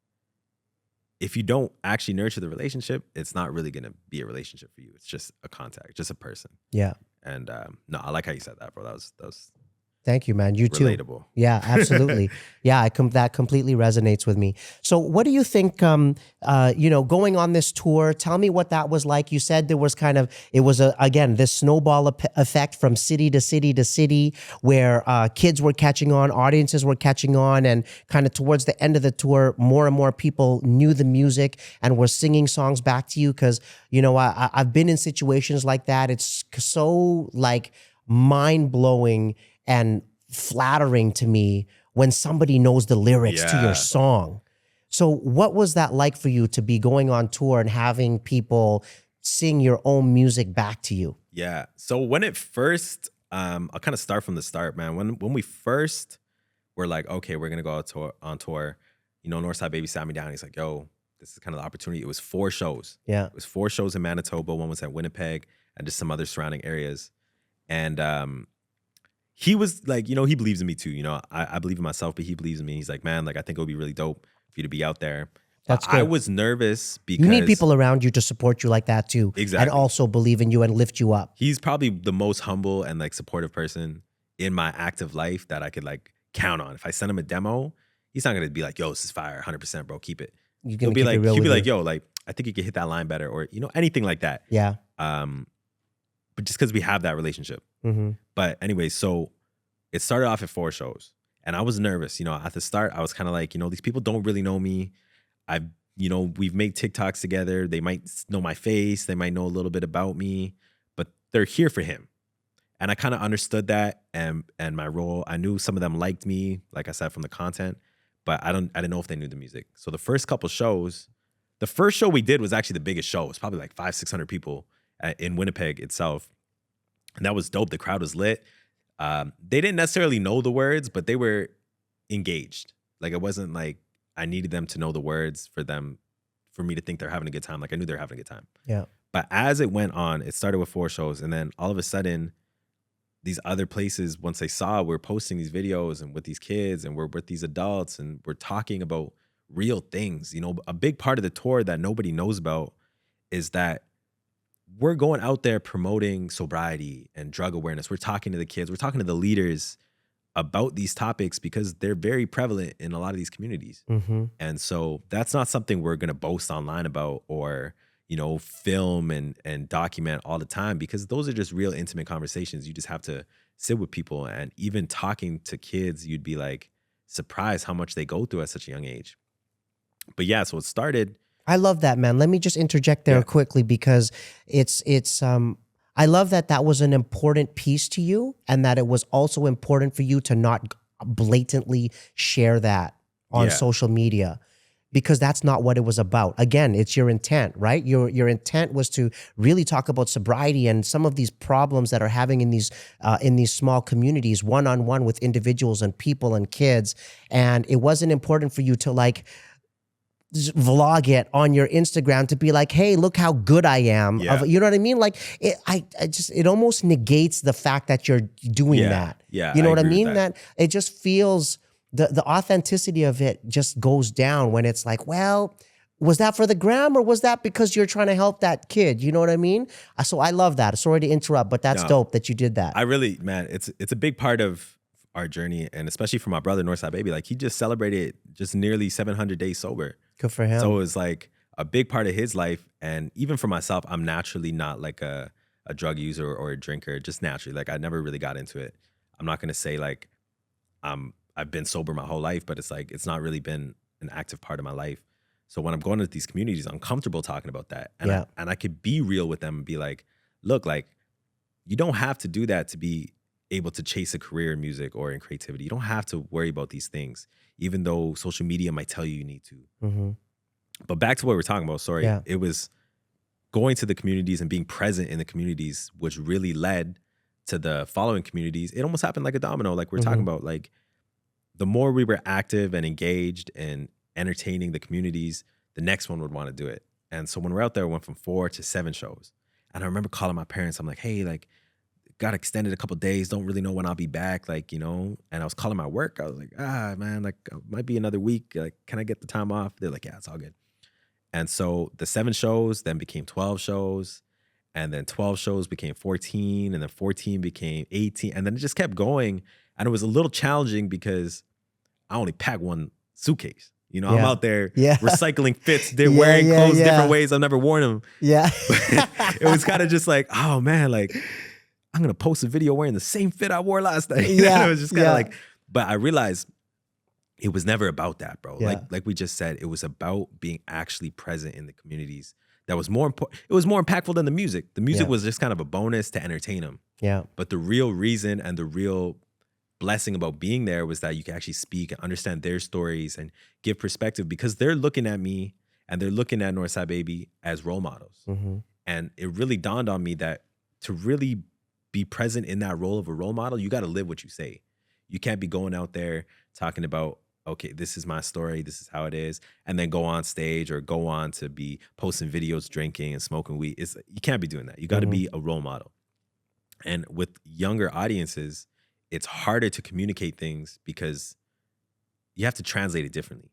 if you don't actually nurture the relationship, it's not really going to be a relationship for you. It's just a contact, just a person. Yeah. And no, I like how you said that, bro. That was Thank you, man. You too. relatable. Yeah, absolutely. Yeah, that completely resonates with me. So what do you think, going on this tour, tell me what that was like. You said there was again, this snowball effect from city to city to city where kids were catching on, audiences were catching on, and kind of towards the end of the tour, more and more people knew the music and were singing songs back to you. Because, I've been in situations like that. It's so like mind-blowing and flattering to me when somebody knows the lyrics to your song. So what was that like for you to be going on tour and having people sing your own music back to you? Yeah. So when it first, I'll kind of start from the start, man. When we first were like, okay, we're going to go on tour, Northside Baby sat me down. He's like, yo, this is kind of the opportunity. It was 4 shows. Yeah. It was 4 shows in Manitoba. One was at Winnipeg and just some other surrounding areas. And he was like, he believes in me too. I believe in myself, but he believes in me. He's like, man, like, I think it would be really dope for you to be out there. That's I good. was nervous because You need people around you to support you like that too. Exactly. And also believe in you and lift you up. he's probably the most humble and like supportive person in my active life that I could like count on. If I send him a demo, he's not gonna be like, yo, this is fire, 100%, bro, keep it. You're He'll gonna be keep like, it real with you. yo, like, I think you could hit that line better, or anything like that. Yeah. But just because we have that relationship. Mm-hmm. But anyway, so it started off at 4 shows. And I was nervous. At the start, I was kind of like, these people don't really know me. We've made TikToks together. They might know my face. They might know a little bit about me, but they're here for him. And I kind of understood that and my role. I knew some of them liked me, like I said, from the content, but I didn't know if they knew the music. So the first couple shows, the first show we did was actually the biggest show. It was probably like 500-600 people in Winnipeg itself. And that was dope. The crowd was lit. They didn't necessarily know the words, but they were engaged. Like, it wasn't like I needed them to know the words for me to think they're having a good time. Like, I knew they were having a good time. Yeah. But as it went on, it started with 4 shows. And then all of a sudden, these other places, once they saw we're posting these videos and with these kids and we're with these adults and we're talking about real things. A big part of the tour that nobody knows about is that we're going out there promoting sobriety and drug awareness. We're talking to the kids. We're talking to the leaders about these topics because they're very prevalent in a lot of these communities. Mm-hmm. And so that's not something we're going to boast online about or, film and document all the time, because those are just real intimate conversations. You just have to sit with people, and even talking to kids, you'd be like surprised how much they go through at such a young age. But yeah, so it started. I love that, man. Let me just interject there quickly, because it's I love that was an important piece to you, and that it was also important for you to not blatantly share that on social media, because that's not what it was about. Again, it's your intent, right? Your intent was to really talk about sobriety and some of these problems that are having in these small communities, one-on-one with individuals and people and kids. And it wasn't important for you to like vlog it on your Instagram to be like, hey, look how good I am. Yeah. You know what I mean? Like it almost negates the fact that you're doing that. Yeah. You know what I agree with mean? That it just feels the authenticity of it just goes down when it's like, well, was that for the gram or was that because you're trying to help that kid? You know what I mean? So I love that. Sorry to interrupt, but that's dope that you did that. I really, man, it's a big part of our journey, and especially for my brother, Northside Baby. Like, he just celebrated just nearly 700 days sober. Good for him. So it was like a big part of his life. And even for myself, I'm naturally not like a drug user or a drinker, just naturally. Like, I never really got into it. I'm not going to say like I've been sober my whole life, but it's like it's not really been an active part of my life. So when I'm going to these communities, I'm comfortable talking about that. And I could be real with them and be like, look, like, you don't have to do that to be able to chase a career in music or in creativity. You don't have to worry about these things, even though social media might tell you need to. Mm-hmm. But back to what we're talking about, it was going to the communities and being present in the communities, which really led to the following communities. It almost happened like a domino, like we're talking about. Like, the more we were active and engaged and entertaining the communities, the next one would want to do it. And so when we're out there, we went from 4 to 7 shows. And I remember calling my parents. I'm like, hey, like, got extended a couple days. Don't really know when I'll be back. Like, and I was calling my work. I was like, man, like, might be another week. Like, can I get the time off? They're like, yeah, it's all good. And so the 7 shows then became 12 shows. And then 12 shows became 14. And then 14 became 18. And then it just kept going. And it was a little challenging because I only packed one suitcase. I'm out there recycling fits. They're wearing clothes different ways. I've never worn them. Yeah. It was kind of just like, oh man, like, I'm going to post a video wearing the same fit I wore last night. Yeah. It was just kind of like, but I realized it was never about that, bro. Yeah. Like we just said, it was about being actually present in the communities. That was more important. It was more impactful than the music. The music was just kind of a bonus to entertain them. Yeah. But the real reason and the real blessing about being there was that you can actually speak and understand their stories and give perspective, because they're looking at me and they're looking at Northside Baby as role models. Mm-hmm. And it really dawned on me that to really be present in that role of a role model, you got to live what you say. You can't be going out there talking about, okay, this is my story, this is how it is, and then go on stage or go on to be posting videos, drinking and smoking weed. You can't be doing that. You got to be a role model. And with younger audiences, it's harder to communicate things because you have to translate it differently.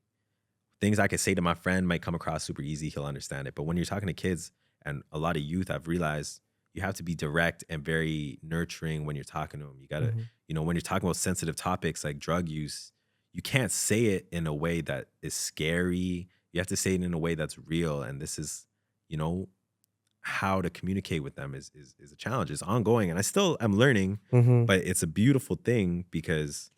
things I could say to my friend might come across super easy. He'll understand it. But when you're talking to kids and a lot of youth, I've realized you have to be direct and very nurturing when you're talking to them. You got to, when you're talking about sensitive topics like drug use, you can't say it in a way that is scary. You have to say it in a way that's real. And this is, how to communicate with them is a challenge. It's ongoing. And I still am learning, but it's a beautiful thing because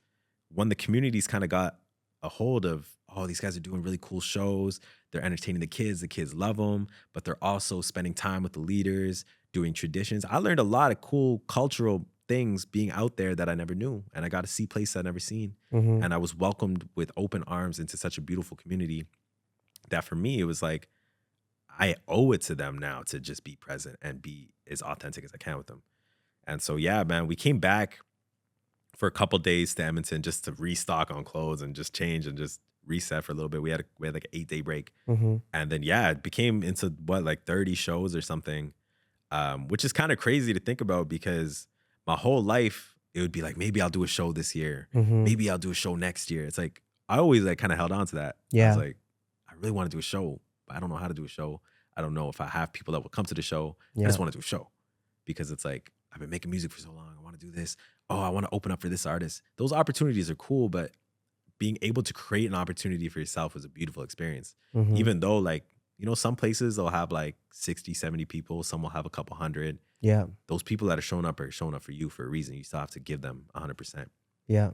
when the community's kind of got a hold of, oh, these guys are doing really cool shows. They're entertaining the kids love them, but they're also spending time with the leaders, doing traditions. I learned a lot of cool cultural things being out there that I never knew. And I got to see places I'd never seen. And I was welcomed with open arms into such a beautiful community that for me, it was like, I owe it to them now to just be present and be as authentic as I can with them. And so, yeah, man, we came back for a couple days to Edmonton just to restock on clothes and just change and just reset for a little bit. We had like an 8-day break. And then, it became into like 30 shows or something, which is kind of crazy to think about because my whole life, it would be like, maybe I'll do a show this year. Maybe I'll do a show next year. It's like, I always like kind of held on to that. I was like, I really want to do a show, but I don't know how to do a show. I don't know if I have people that will come to the show. I just want to do a show because it's like, I've been making music for so long. I want to do this. Oh, I want to open up for this artist. Those opportunities are cool, but being able to create an opportunity for yourself was a beautiful experience. Even though like, some places they'll have like 60, 70 people. Some will have a couple hundred. Yeah. Those people that are showing up for you for a reason. You still have to give them 100%. Yeah.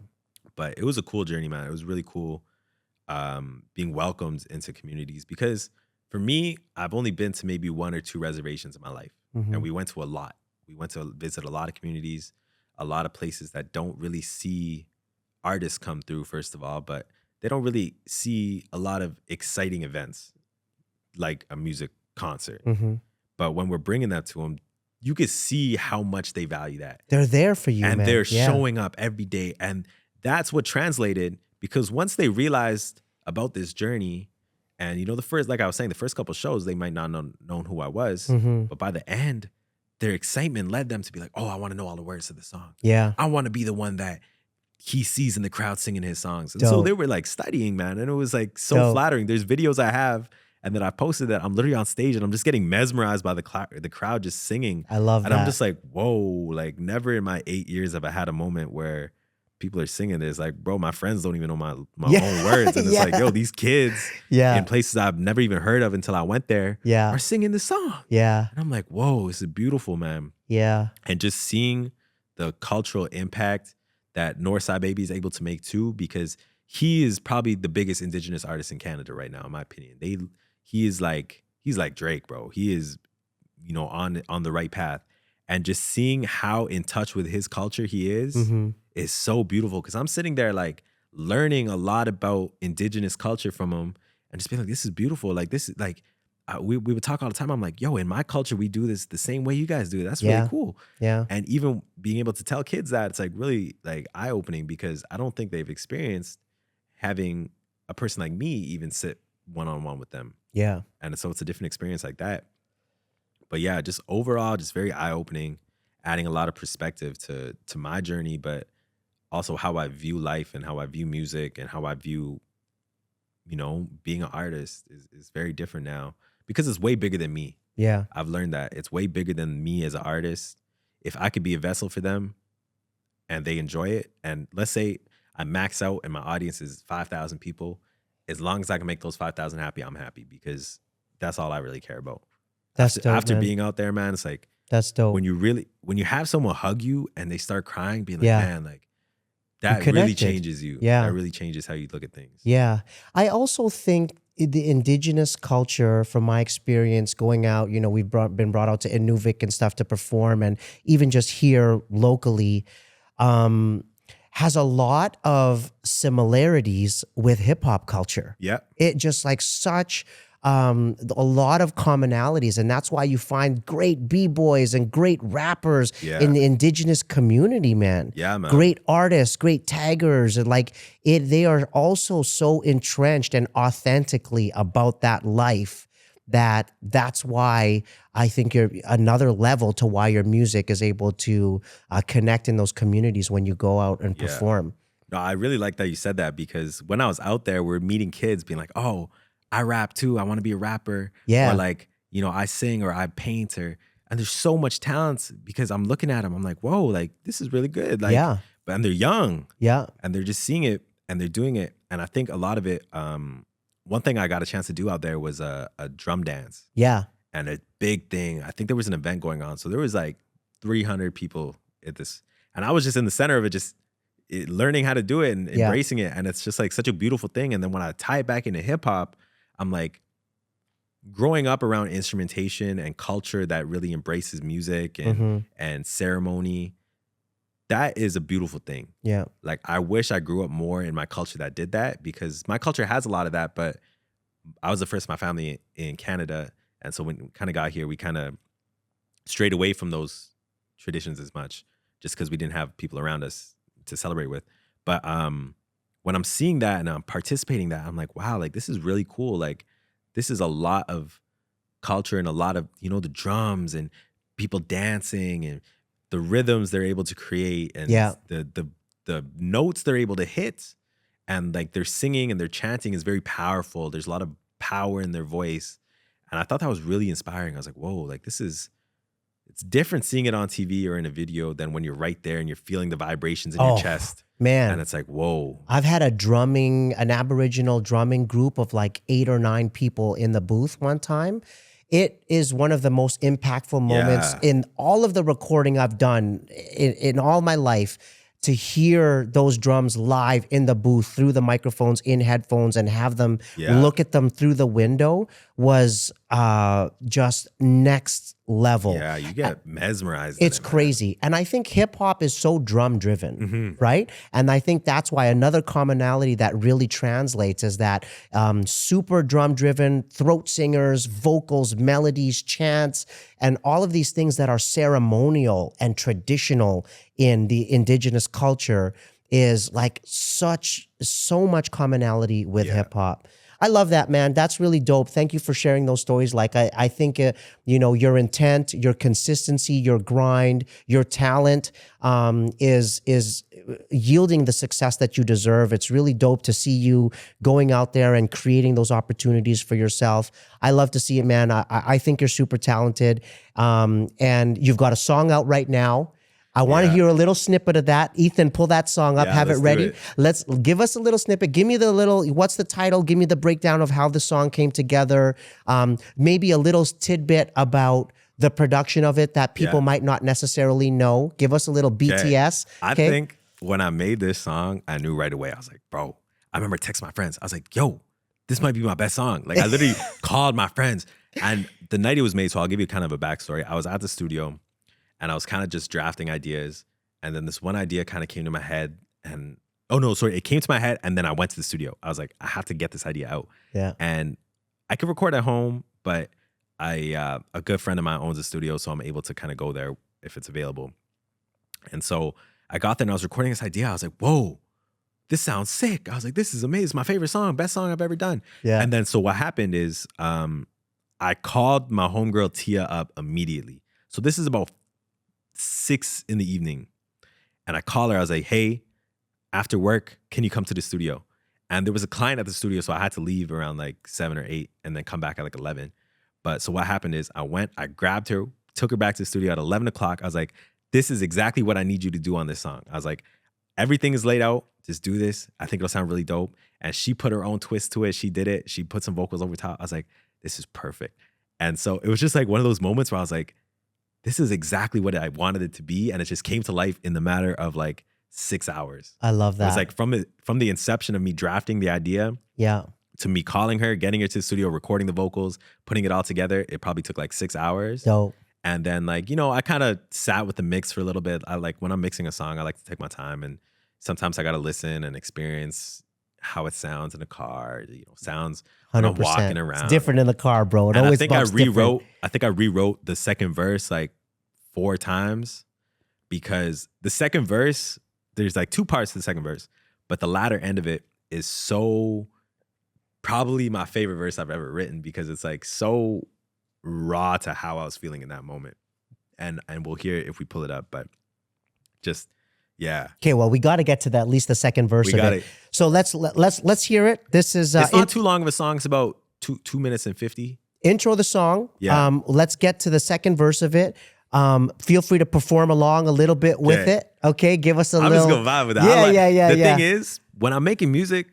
But it was a cool journey, man. It was really cool being welcomed into communities because for me, I've only been to maybe 1 or 2 reservations in my life. And we went to a lot. We went to visit a lot of communities, a lot of places that don't really see artists come through, first of all, but they don't really see a lot of exciting events like a music concert. But when we're bringing that to them, you could see how much they value that. They're there for you, and man. They're showing up every day. And that's what translated because once they realized about this journey, and the first, like I was saying, the first couple of shows, they might not known who I was. But by the end, their excitement led them to be like, oh, I want to know all the words to the song. Yeah. I want to be the one that he sees in the crowd singing his songs. And so they were like studying, man. And it was like so flattering. There's videos I have and that I posted that I'm literally on stage and I'm just getting mesmerized by the crowd just singing. I love that. And I'm just like, whoa, like never in my 8 years have I had a moment where people are singing this. Like, bro, my friends don't even know my own words. And it's like, yo, these kids in places I've never even heard of until I went there are singing the song. Yeah. And I'm like, whoa, this is beautiful, man. Yeah. And just seeing the cultural impact that Northside Baby is able to make too, because he is probably the biggest Indigenous artist in Canada right now, in my opinion. He's like Drake, bro. He is, on the right path. And just seeing how in touch with his culture he is so beautiful. Because I'm sitting there like learning a lot about Indigenous culture from him and just being like, this is beautiful. Like this is like, we would talk all the time. I'm like, yo, in my culture, we do this the same way you guys do it. That's really cool. Yeah. And even being able to tell kids that, it's like really like eye-opening because I don't think they've experienced having a person like me even sit one-on-one with them. Yeah. And so it's a different experience like that. But yeah, just overall, just very eye-opening, adding a lot of perspective to my journey, but also how I view life and how I view music and how I view, being an artist is very different now because it's way bigger than me. Yeah. I've learned that. It's way bigger than me as an artist. If I could be a vessel for them and they enjoy it, and let's say I max out and my audience is 5,000 people, as long as I can make those 5,000 happy, I'm happy because that's all I really care about. That's dope, after man. being out there, man, it's like that's dope. When you have someone hug you and they start crying, being like, man, like that really changes you. Yeah. That really changes how you look at things. Yeah. I also think the Indigenous culture, from my experience going out, we've been brought out to Inuvik and stuff to perform, and even just here locally, has a lot of similarities with hip hop culture. Yeah. It just like such a lot of commonalities, and that's why you find great b-boys and great rappers in the Indigenous community, man. Yeah, man. Great artists, great taggers, and like they are also so entrenched and authentically about that life that's why I think you're another level to why your music is able to connect in those communities when you go out and perform. No, I really like that you said that because when I was out there, we're meeting kids being like, oh, I rap too. I want to be a rapper. Yeah. Or like, I sing or I paint and there's so much talent because I'm looking at them. I'm like, whoa, like this is really good. Like, Yeah. and they're young. Yeah. And they're just seeing it and they're doing it. And I think a lot of it, one thing I got a chance to do out there was a drum dance. Yeah. And a big thing. I think there was an event going on. So there was like 300 people at this. And I was just in the center of it, just learning how to do it and embracing it. And it's just like such a beautiful thing. And then when I tie it back into hip hop, I'm like, growing up around instrumentation and culture that really embraces music and ceremony, that is a beautiful thing. Yeah. Like I wish I grew up more in my culture that did that because my culture has a lot of that, but I was the first in my family in Canada. And so when we kind of got here, we kind of strayed away from those traditions as much just because we didn't have people around us to celebrate with. But when I'm seeing that and I'm participating in that, I'm like, wow, like this is really cool. Like this is a lot of culture and a lot of, the drums and people dancing and the rhythms they're able to create and the notes they're able to hit and like their singing and their chanting is very powerful. There's a lot of power in their voice. And I thought that was really inspiring. I was like, whoa, like it's different seeing it on TV or in a video than when you're right there and you're feeling the vibrations in your chest. Man. And it's like, whoa. I've had an Aboriginal drumming group of like 8 or 9 people in the booth one time. It is one of the most impactful moments in all of the recording I've done in all my life. To hear those drums live in the booth through the microphones in headphones and have them look at them through the window was just next level. Yeah, you get mesmerized. It's crazy. And I think hip hop is so drum driven, right? And I think that's why another commonality that really translates is that super drum driven, throat singers, vocals, melodies, chants, and all of these things that are ceremonial and traditional in the indigenous culture is like so much commonality with hip hop. I love that, man. That's really dope. Thank you for sharing those stories. Like I think, your intent, your consistency, your grind, your talent is yielding the success that you deserve. It's really dope to see you going out there and creating those opportunities for yourself. I love to see it, man. I think you're super talented. And you've got a song out right now. I want to hear a little snippet of that. Ethan, pull that song up, have it ready. Let's give us a little snippet. Give me what's the title? Give me the breakdown of how the song came together. Maybe a little tidbit about the production of it that people might not necessarily know. Give us a little BTS. I think when I made this song, I knew right away. I was like, bro, I remember texting my friends. I was like, yo, this might be my best song. Like I literally called my friends. And the night it was made, so I'll give you kind of a backstory. I was at the studio and I was kind of just drafting ideas. And then this one idea kind of came to my head and, it came to my head and then I went to the studio. I was like, I have to get this idea out. Yeah. And I could record at home, but a good friend of mine owns a studio, so I'm able to kind of go there if it's available. And so I got there and I was recording this idea. I was like, whoa, this sounds sick. I was like, this is amazing. It's my favorite song, best song I've ever done. Yeah. And then so what happened is I called my homegirl Tia up immediately. So this is about 6 p.m. And I call her. I was like, hey, after work, can you come to the studio? And there was a client at the studio, so I had to leave around like 7 or 8 and then come back at like 11. But so what happened is I grabbed her, took her back to the studio at 11 o'clock. I was like, this is exactly what I need you to do on this song. I was like, everything is laid out. Just do this. I think it'll sound really dope. And she put her own twist to it. She did it. She put some vocals over top. I was like, this is perfect. And so it was just like one of those moments where I was like, this is exactly what I wanted it to be. And it just came to life in the matter of like 6 hours. I love that. It was like from the inception of me drafting the idea to me calling her, getting her to the studio, recording the vocals, putting it all together. It probably took like 6 hours. Dope. And then I kind of sat with the mix for a little bit. I like when I'm mixing a song, I like to take my time. And sometimes I got to listen and experience how it sounds in a car, sounds when I'm walking around. It's different in the car, bro. I think I rewrote the second verse like 4 times because the second verse, there's like 2 parts to the second verse, but the latter end of it is so probably my favorite verse I've ever written because it's like so raw to how I was feeling in that moment. And we'll hear it if we pull it up, but just Yeah. Okay, well, we got to get to at least the second verse We of got it. it. So let's hear it. This is It's not too long of a song. It's about 2 minutes and 50. intro the song. Yeah. Let's get to the second verse of it. Feel free to perform along a little bit with Okay. it. Okay, give us a I'm little. just gonna vibe with that. Yeah, The yeah. thing is, when I'm making music,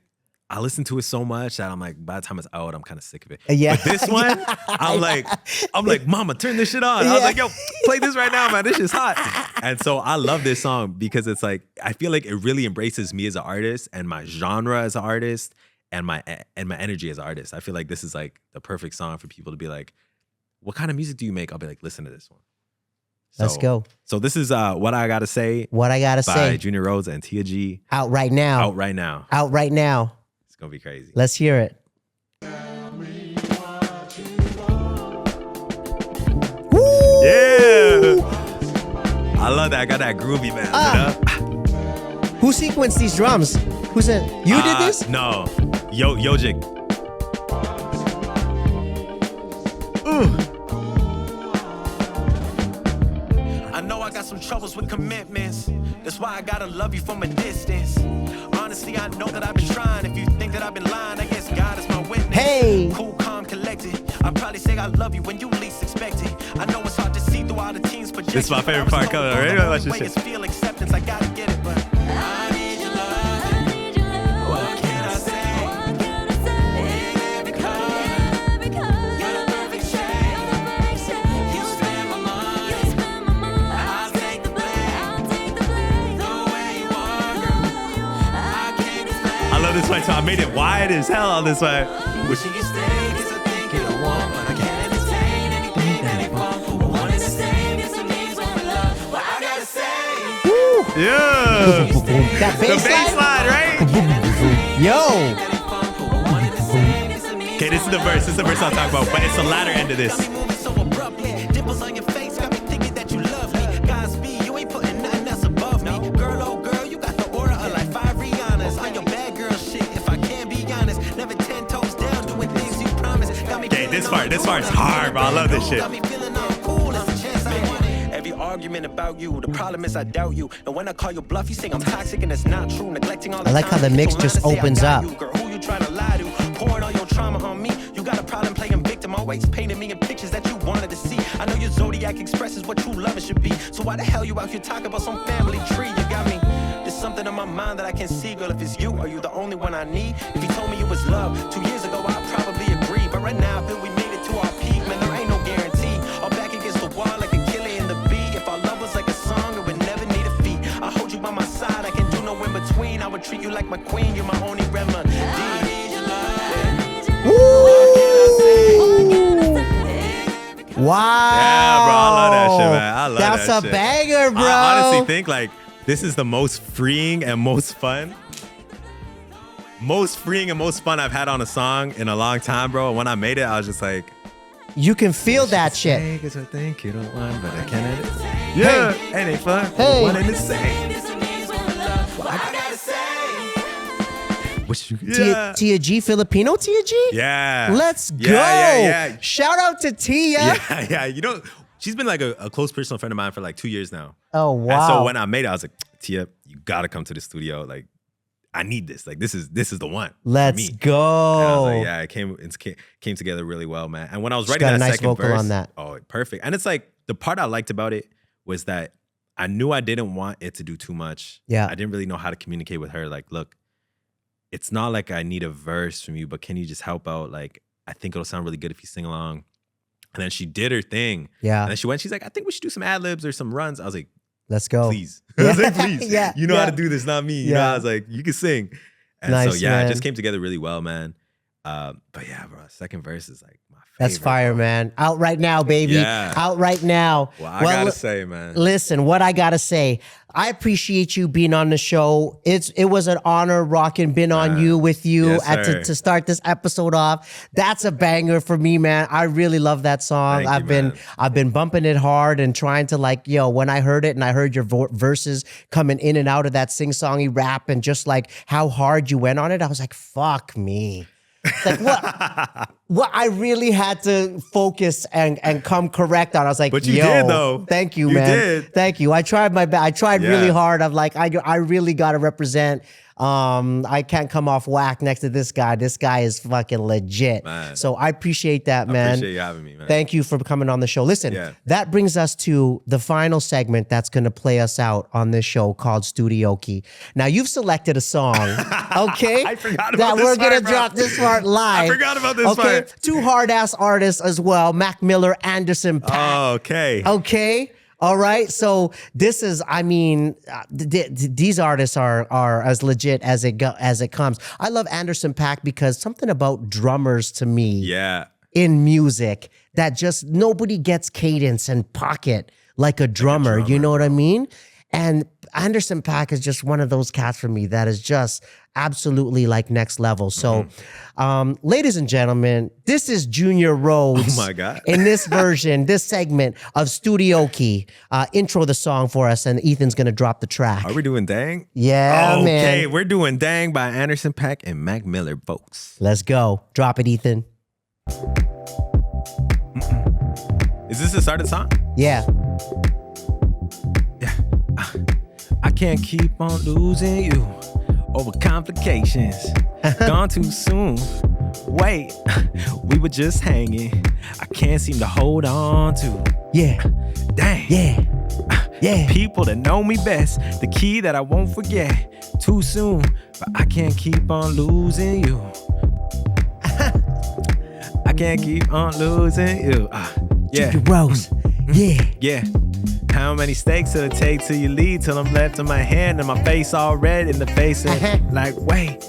I listen to it so much that I'm like, by the time it's out, I'm kind of sick of it. Yeah. But this one, I'm like, Mama, turn this shit on. I was Yeah. like, yo, play this right now, man. This shit's hot. And so I love this song because it's like, I feel like it really embraces me as an artist and my genre as an artist and my energy as an artist. I feel like this is like the perfect song for people to be like, what kind of music do you make? I'll be like, listen to this one. Let's go. So this is What I Gotta Say What I gotta by say. Junior Rhodes and Tia G. Out right now. Out right now. Out right now. It's gonna be crazy. Let's hear it. Yeah. I love that. I got that groovy, man. Who sequenced these drums? Who said you did this? No. Yojik. I know I got some troubles with commitments. That's why I gotta love you from a distance. Honestly, I know that I've been trying. If you think that I've been lying, I guess God is my witness. Hey. Cool, calm, collected. I probably say I love you when you least expect it. I know it's hard to see through all the teens' projections. This is my but I favorite was part told coming, right? the Watch only this way shit. is feel acceptance. I gotta get it, but I need your love. What can I say? In every color, you're the perfect shade. You spin my mind. I'll take the blame. The way you are, girl, I can't explain. I love this one too. I made it wide as hell on this one. Wishing you stay, 'cause I think you don't want, but I can't entertain anything that ain't fun. But wanting to stay, guess it means one with love. What I gotta say. Yeah. That The bass bass line? line, right? Yo. Okay, this is the verse. This is the verse I'll talk about, but it's the latter end of this. Got me moving so abruptly. Dimples on your face got me thinking that you love me. Godspeed, you ain't putting nothing else above me. Girl, oh girl, you got the aura of like 5 Rihannas. On your bad girl shit, if I can be honest. Never 10 toes down, doing things you promised. Got me Okay, feeling this all part's cool. hard, bro. I love this shit. Got me feeling all cool. It's a chance I want it. Every argument about you, the problem is I doubt you. And when I call you bluff, you say I'm toxic and it's not true. Neglecting all the I like how time the mix people just lie to say I opens got up. you. Girl, who you trying to lie to? Pouring all your trauma on me. You got a problem playing victim, always painting me in pictures that you wanted to see. I know your zodiac expresses what true love should be. So why the hell you out here talking about some family tree? You got me. There's something in my mind that I can see, girl. If it's you, are you the only one I need? If you told me it was love 2 years ago, I'd probably agree. But right now, I feel we made it to our peak, man. There ain't no guarantee. All back against the wall like a killer in the beat. If our love was like a song, it would never need a feat. I hold you by my side, I can do no in between. I would treat you like my queen, you're my only remedy. Wow. Yeah, bro. I love that shit, man. I love That's that a shit. banger, bro. I honestly think like this is the most freeing and most fun I've had on a song in a long time, bro. And when I made it, I was just like, you can feel that shit. Cause I think you don't want, but I can't edit. Yeah, it ain't fun. Hey. What did it say? Tia G, Filipino Tia G? Yeah. Let's go. Yeah. Shout out to Tia. Yeah. You know, she's been like a close personal friend of mine for like 2 years now. Oh, wow. And so when I made it, I was like, Tia, you gotta come to the studio. Like, I need this. Like, this is the one. for Let's me. go. And I was like, yeah, it came together really well, man. And when I was She's writing got that a nice second vocal verse, on that. oh, perfect. And it's like the part I liked about it was that I knew I didn't want it to do too much. Yeah. I didn't really know how to communicate with her. Like, look, it's not like I need a verse from you, but can you just help out? Like, I think it'll sound really good if you sing along. And then she did her thing. Yeah. And then she's like, I think we should do some ad libs or some runs. I was like, Let's go. please. Yeah. I was like, please. Yeah. You know Yeah. how to do this, not me. You know, Yeah. I was like, you can sing. And Nice, so, yeah, man. it just came together really well, man. But yeah, bro, second verse is like my favorite. That's fire, bro. man. Out right now, baby. Yeah. Out right now. Well, I gotta say, man. Listen, what I gotta say, I appreciate you being on the show. It was an honor rocking been on you with you yes, sir. to start this episode off. That's a banger for me, man. I really love that song. Thank you, man. I've been bumping it hard and trying to like, when I heard it and I heard your verses coming in and out of that sing-songy rap and just like how hard you went on it, I was like, fuck me. Like what? What I really had to focus and come correct on. I was like, But you yo, did, though. Thank you, You man. did. Thank you. I tried my best. I tried Yeah. really hard. I'm like, I really got to represent. I can't come off whack next to this guy. This guy is fucking legit. Man. So I appreciate that, I man. appreciate you having me, man. Thank you for coming on the show. Listen, Yeah. that brings us to the final segment that's going to play us out on this show called Studioki. Now, you've selected a song, okay? I forgot about that this we're going to part, bro. drop this part live. I forgot about this okay? part. Two hard-ass artists as well, Mac Miller, Anderson Paak. Okay. Okay. All right. So this is, I mean, these artists are as legit as it comes. I love Anderson Paak because something about drummers to me Yeah. in music that just nobody gets cadence and pocket like a drummer. You know what I mean? And Anderson Paak is just one of those cats for me that is just absolutely like next level. So, ladies and gentlemen, this is Junior Rhodes. Oh my God. In this version, this segment of Studioki. Intro the song for us, and Ethan's gonna drop the track. Are we doing Dang? Yeah, Okay, man. we're doing Dang by Anderson Paak and Mac Miller, folks. Let's go. Drop it, Ethan. Is this the start of the song? Yeah. I can't keep on losing you over complications. Gone too soon. Wait, we were just hanging. I can't seem to hold on to. Yeah. Dang. Yeah. Yeah. People that know me best, the key that I won't forget. Too soon, but I can't keep on losing you. I can't keep on losing you. Yeah. Junior Rhodes. Yeah. Yeah. How many stakes it'll take till you leave till I'm left in my hand and my face all red in the face and like, wait.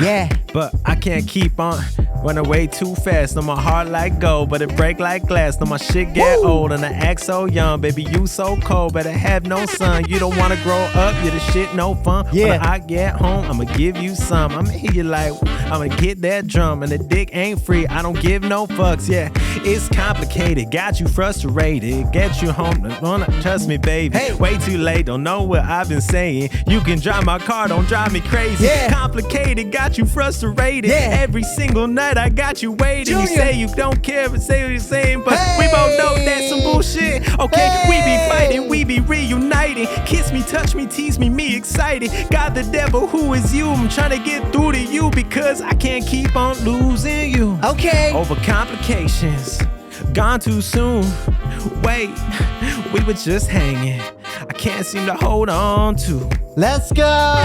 Yeah. But I can't keep on running away too fast. No, my heart like gold, but it break like glass. No, my shit get old and I act so young. Baby, you so cold, better have no son. You don't wanna grow up, you the shit no fun. Yeah. When I get home, I'ma give you some. I'ma hear you like, I'ma get that drum. And the dick ain't free, I don't give no fucks, yeah. It's complicated, got you frustrated. Get you home, don't wanna trust me, baby. Hey. Way too late, don't know what I've been saying. You can drive my car, don't drive me crazy. Yeah. Complicated, got you frustrated. Yeah. Every single night I got you waiting. Junior. You say you don't care, but say what you're saying. But Hey. we both know that's some bullshit. Okay, Hey. we be fighting, we be reuniting. Kiss me, touch me, tease me, me excited. God the devil, who is you? I'm trying to get through to you because I can't keep on losing you. Okay. Over complications, gone too soon. Wait, we were just hanging. I can't seem to hold on to. Let's go.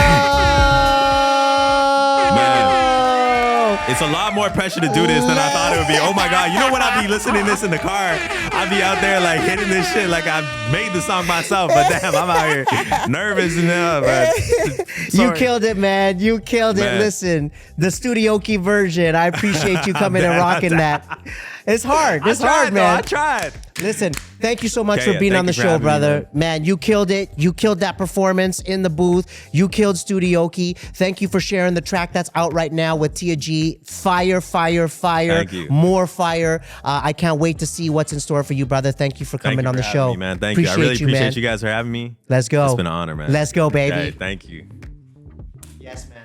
It's a lot more pressure to do this than I thought it would be. Oh my God. You know when I be listening to this in the car, I be out there like hitting this shit like I made the song myself, but damn, I'm out here nervous enough. You killed it, man. You killed it. Man. Listen, the Studioki version. I appreciate you coming and Man, rocking that. It's hard. It's hard, though. man. I tried. Listen, thank you so much Okay, for being thank on the you for show, having me, brother. Man, you killed it. You killed that performance in the booth. You killed Studioki. Thank you for sharing the track that's out right now with Tia G. Fire, fire, fire. Thank you. More fire. I can't wait to see what's in store for you, brother. Thank you for Thank coming you on for the having show. me, man. Thank you. I really appreciate man. you guys for having me. Let's go. It's been an honor, man. Let's go, baby. Okay, thank you. Yes, man.